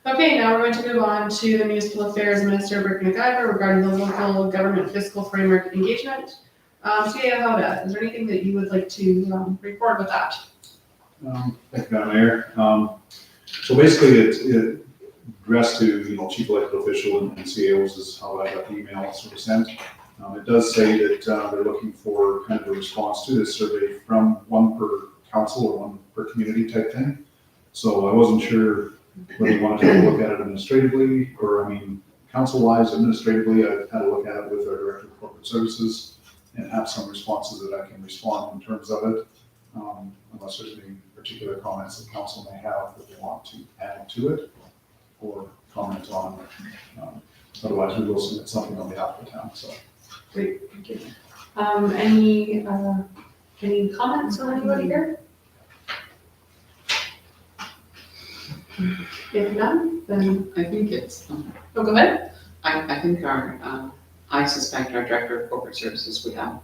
Okay, now we're going to move on to the Municipal Affairs Minister, Rick McIver, regarding the local government fiscal framework engagement. Tia Hauda, is there anything that you would like to report with that? Thank you, Madam Mayor. So basically, it addressed to, chief elected official and CAOs is how I got the email sort of sent. It does say that they're looking for kind of a response to this survey from one per council or one per community type thing. So I wasn't sure whether you wanted to look at it administratively or, council-wise, administratively. I had a look at it with our Director of Corporate Services and have some responses that I can respond in terms of it, unless there's any particular comments that council may have that they want to add to it or comment on. Otherwise, we will submit something on behalf of the town, so. Great, thank you. Any comments from anybody here? If none, then, I think it's, oh, go ahead. I think I suspect our Director of Corporate Services would have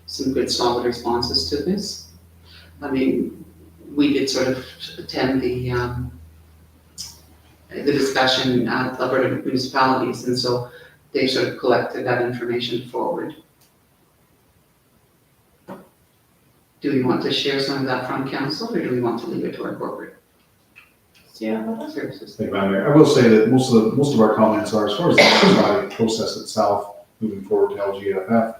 some good solid responses to this. We did sort of attend the discussion at Alberta municipalities, and so they sort of collected that information forward. Do we want to share some of that from council, or do we want to leave it to our corporate services? Thank you, Madam Mayor. I will say that most of our comments are, as far as the process itself, moving forward to LGFF,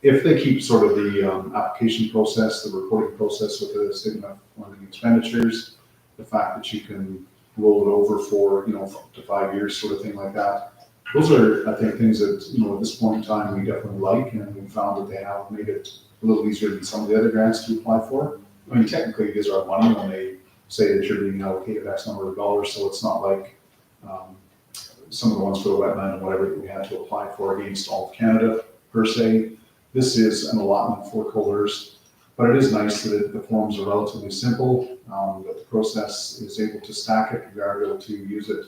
if they keep sort of the application process, the reporting process with the statement of funding expenditures, the fact that you can roll it over for, up to 5 years, sort of thing like that. Those are, I think, things that, at this point in time, we definitely like, and we found that they have made it a little easier than some of the other grants to apply for. Technically, it is our money when they say that you're being allocated X number of dollars, so it's not like some of the ones for the wetland and whatever that we had to apply for against all of Canada, per se. This is an allotment for coalers, but it is nice that the forms are relatively simple, that the process is able to stack it. We are able to use it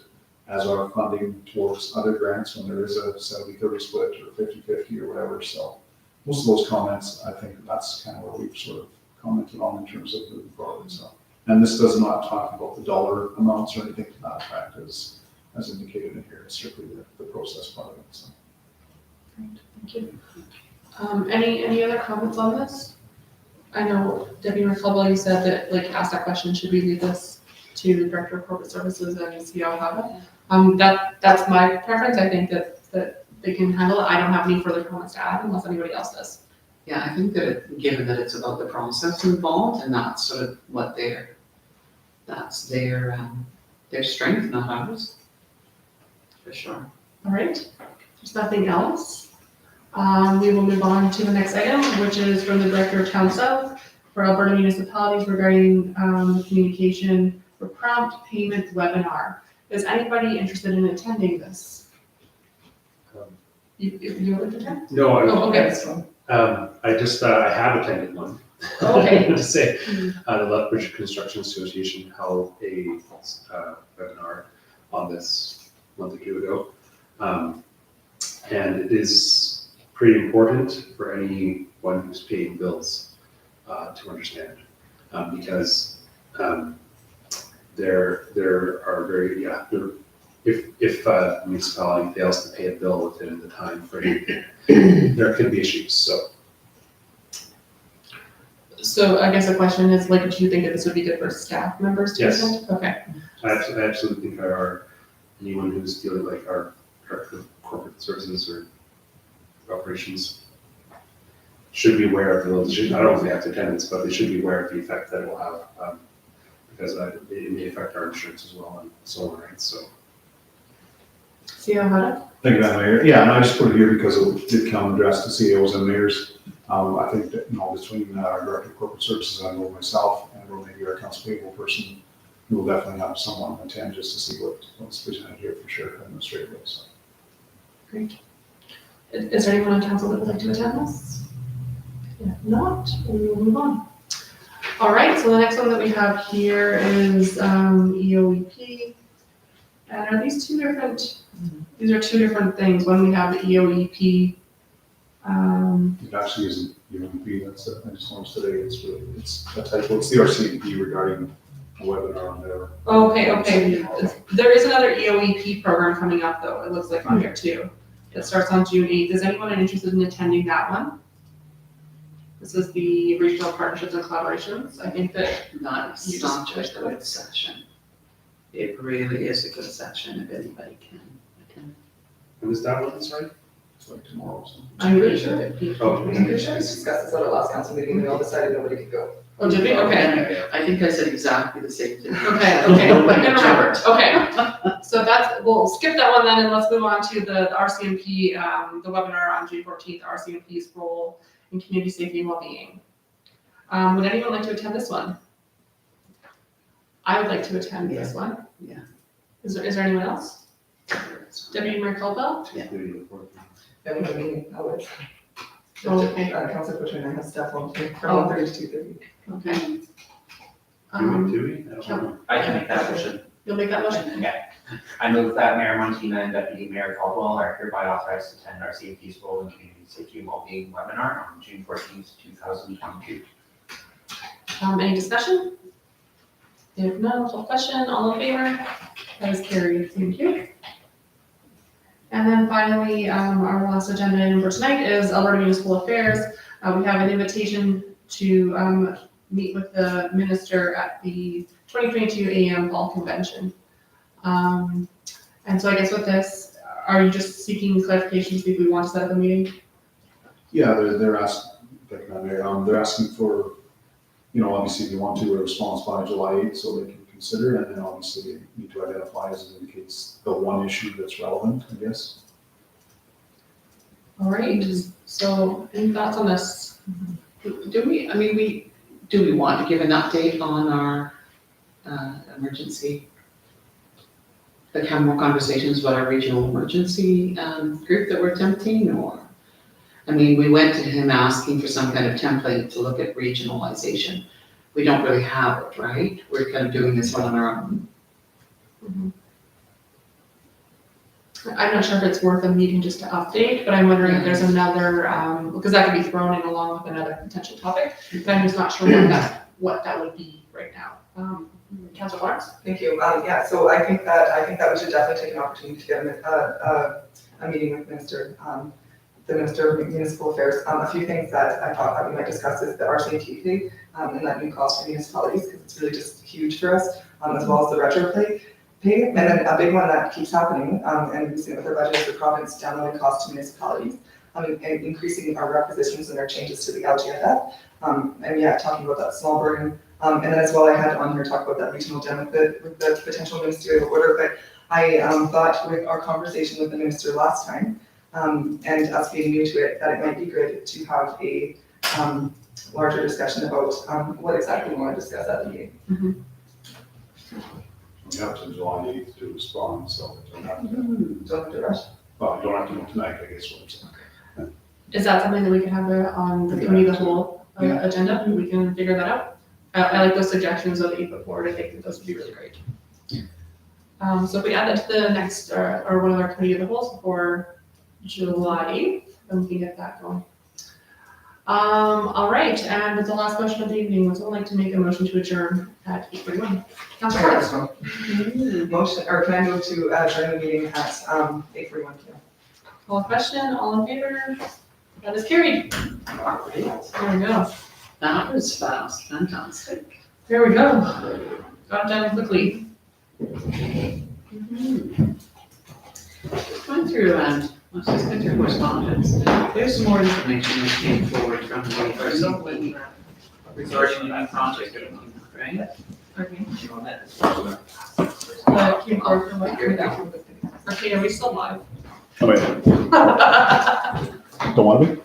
as our funding towards other grants when there is a 70-30 split or 50-50 or whatever. So most of those comments, I think that's kind of what we've sort of commented on in terms of moving forward. So, and this does not talk about the dollar amounts or anything to that effect as indicated in here. It's strictly the process part of it. So. Great, thank you. Any other comments on this? I know Debbie McCullough, you said that, asked that question, should we leave this to the Director of Corporate Services and CEO Hava? That's my preference. I think that they can handle it. I don't have any further comments to add unless anybody else does. Yeah, I think that given that it's about the process involved, and that's sort of what their strength, not ours, for sure. All right, there's nothing else. We will move on to the next item, which is from the Director of Town South for Alberta municipalities regarding communication for prompt payment webinar. Is anybody interested in attending this? You would attend? No, Oh, okay. I have attended one. Okay. To say, the Lethbridge Construction Association held a webinar on this a month or two ago. And it is pretty important for anyone who's paying bills to understand. Because there are very, if a municipality fails to pay a bill within the time frame, there could be issues, so. So I guess the question is, like, do you think that this would be good for staff members to Yes. attend? Okay, I absolutely think anyone who's dealing like our director of corporate services or operations should be aware of the legislation. I don't know if they have to attendance, but they should be aware of the effect that it will have, because it may affect our insurance as well and so on, right? So. CEO Hada? Thank you, Madam Mayor. Yeah, and I just put it here because it did come addressed to CEOs and mayors. I think that, between our Director of Corporate Services, I know myself, and we'll maybe our accounts payable person, we will definitely have someone attend just to see what's presented here for sure administratively, so. Great. Is there anyone on council that would like to attend this? If not, we will move on. All right, so the next one that we have here is EOEP. And are these two different, these are two different things. When we have the EOEP, It actually isn't UMP, I just noticed today, it's a typo, it's the RCMP regarding a webinar on there. okay. There is another EOEP program coming up though, it looks like on here too. It starts on June 8th. Is anyone interested in attending that one? This is the Regional Partnerships and Collaborations. I think that Not, You not just just click a good session. It really is a good session if anybody can attend. And is that one, sorry? It's like tomorrow, so. I'm pretty sure that Oh. I'm pretty sure we discussed this at our last council meeting, and we all decided nobody could go. Oh, did we? Okay. I think I said exactly the same thing. Okay, never mind. Okay. So we'll skip that one then and let's move on to the RCMP, the webinar on June 14th, RCMP's role in community safety and well-being. Would anyone like to attend this one? I would like to attend this one. Yeah. Is there anyone else? Deputy Mayor Caldwell? Yeah. And we have a meeting, I would. Oh, okay. Council Butcher and I have staff on from 1:30 to 2:30. Okay. Do we? I don't know. I can make that motion. You'll make that motion? Yeah. I move that Mayor Montina and Deputy Mayor Caldwell are hereby authorized to attend our CFP's role in community safety and well-being webinar on June 14th, 2022. Any discussion? If none, full question, all in favor? That is carried, thank you. And then finally, our last agenda item for tonight is Alberta Municipal Affairs. We have an invitation to meet with the minister at the 2022 AM Fall Convention. And so I guess with this, are you just seeking clarification, see if we want to set up a meeting? Yeah, they're asking, they're asking for, obviously they want to a response by July 8th so they can consider, and then obviously they need to identify as it indicates the one issue that's relevant, I guess. All right, so any thoughts on this? Do we want to give an update on our emergency? Like have more conversations about our regional emergency group that we're attempting, or? I mean, we went to him asking for some kind of template to look at regionalization. We don't really have it, right? We're kind of doing this one on our own. I'm not sure if it's worth a meeting just to update, but I'm wondering if there's another, because that could be thrown in along with another potential topic, but I'm just not sure what that would be right now. Councilor Lawrence? Thank you. Yeah, so I think that we should definitely take an opportunity to get a meeting with the Minister of Municipal Affairs. A few things that I thought that we might discuss is the RCMP fee and that new cost for municipalities, because it's really just huge for us, as well as the retro pay. And then a big one that keeps happening, and we've seen it with our budget, is the province downloading costs to municipalities, and increasing our requisitions and our changes to the LGFF. And yeah, talking about that small burden. And then as well, I had on here talk about that regional gem with the potential ministerial order, but I thought with our conversation with the minister last time, and us being new to it, that it might be good to have a larger discussion about what exactly we want to discuss at the meeting. We have to July 8th to respond, so we don't have to, Don't have to rush. well, you don't have to know tonight, I guess what I'm saying. Is that something that we can have on the committee of the whole agenda? We can figure that out. I like those suggestions that you put forward. I think that those would be really great. So if we add that to the next, or one of our committee of the wholes for July 8th, then we can get that going. All right, and with the last question of the evening, would someone like to make a motion to adjourn at 8:41? Councilor Forrest. Motion, or can I move to adjourn the meeting at 8:41 p.m.? Call a question, all in favor? That is carried. There we go. That was fast, fantastic. There we go. Got it done quickly. Going through and, let's just go through correspondence. There's some more information that came forward from the RCP regarding the new project, right? Keep going from what you're doing. Okay, are we still live? Oh, wait, don't want to be?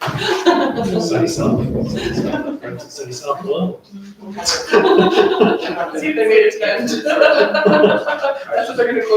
Sunny South. Sunny South below. See if they made it to the end. That's what they're gonna close.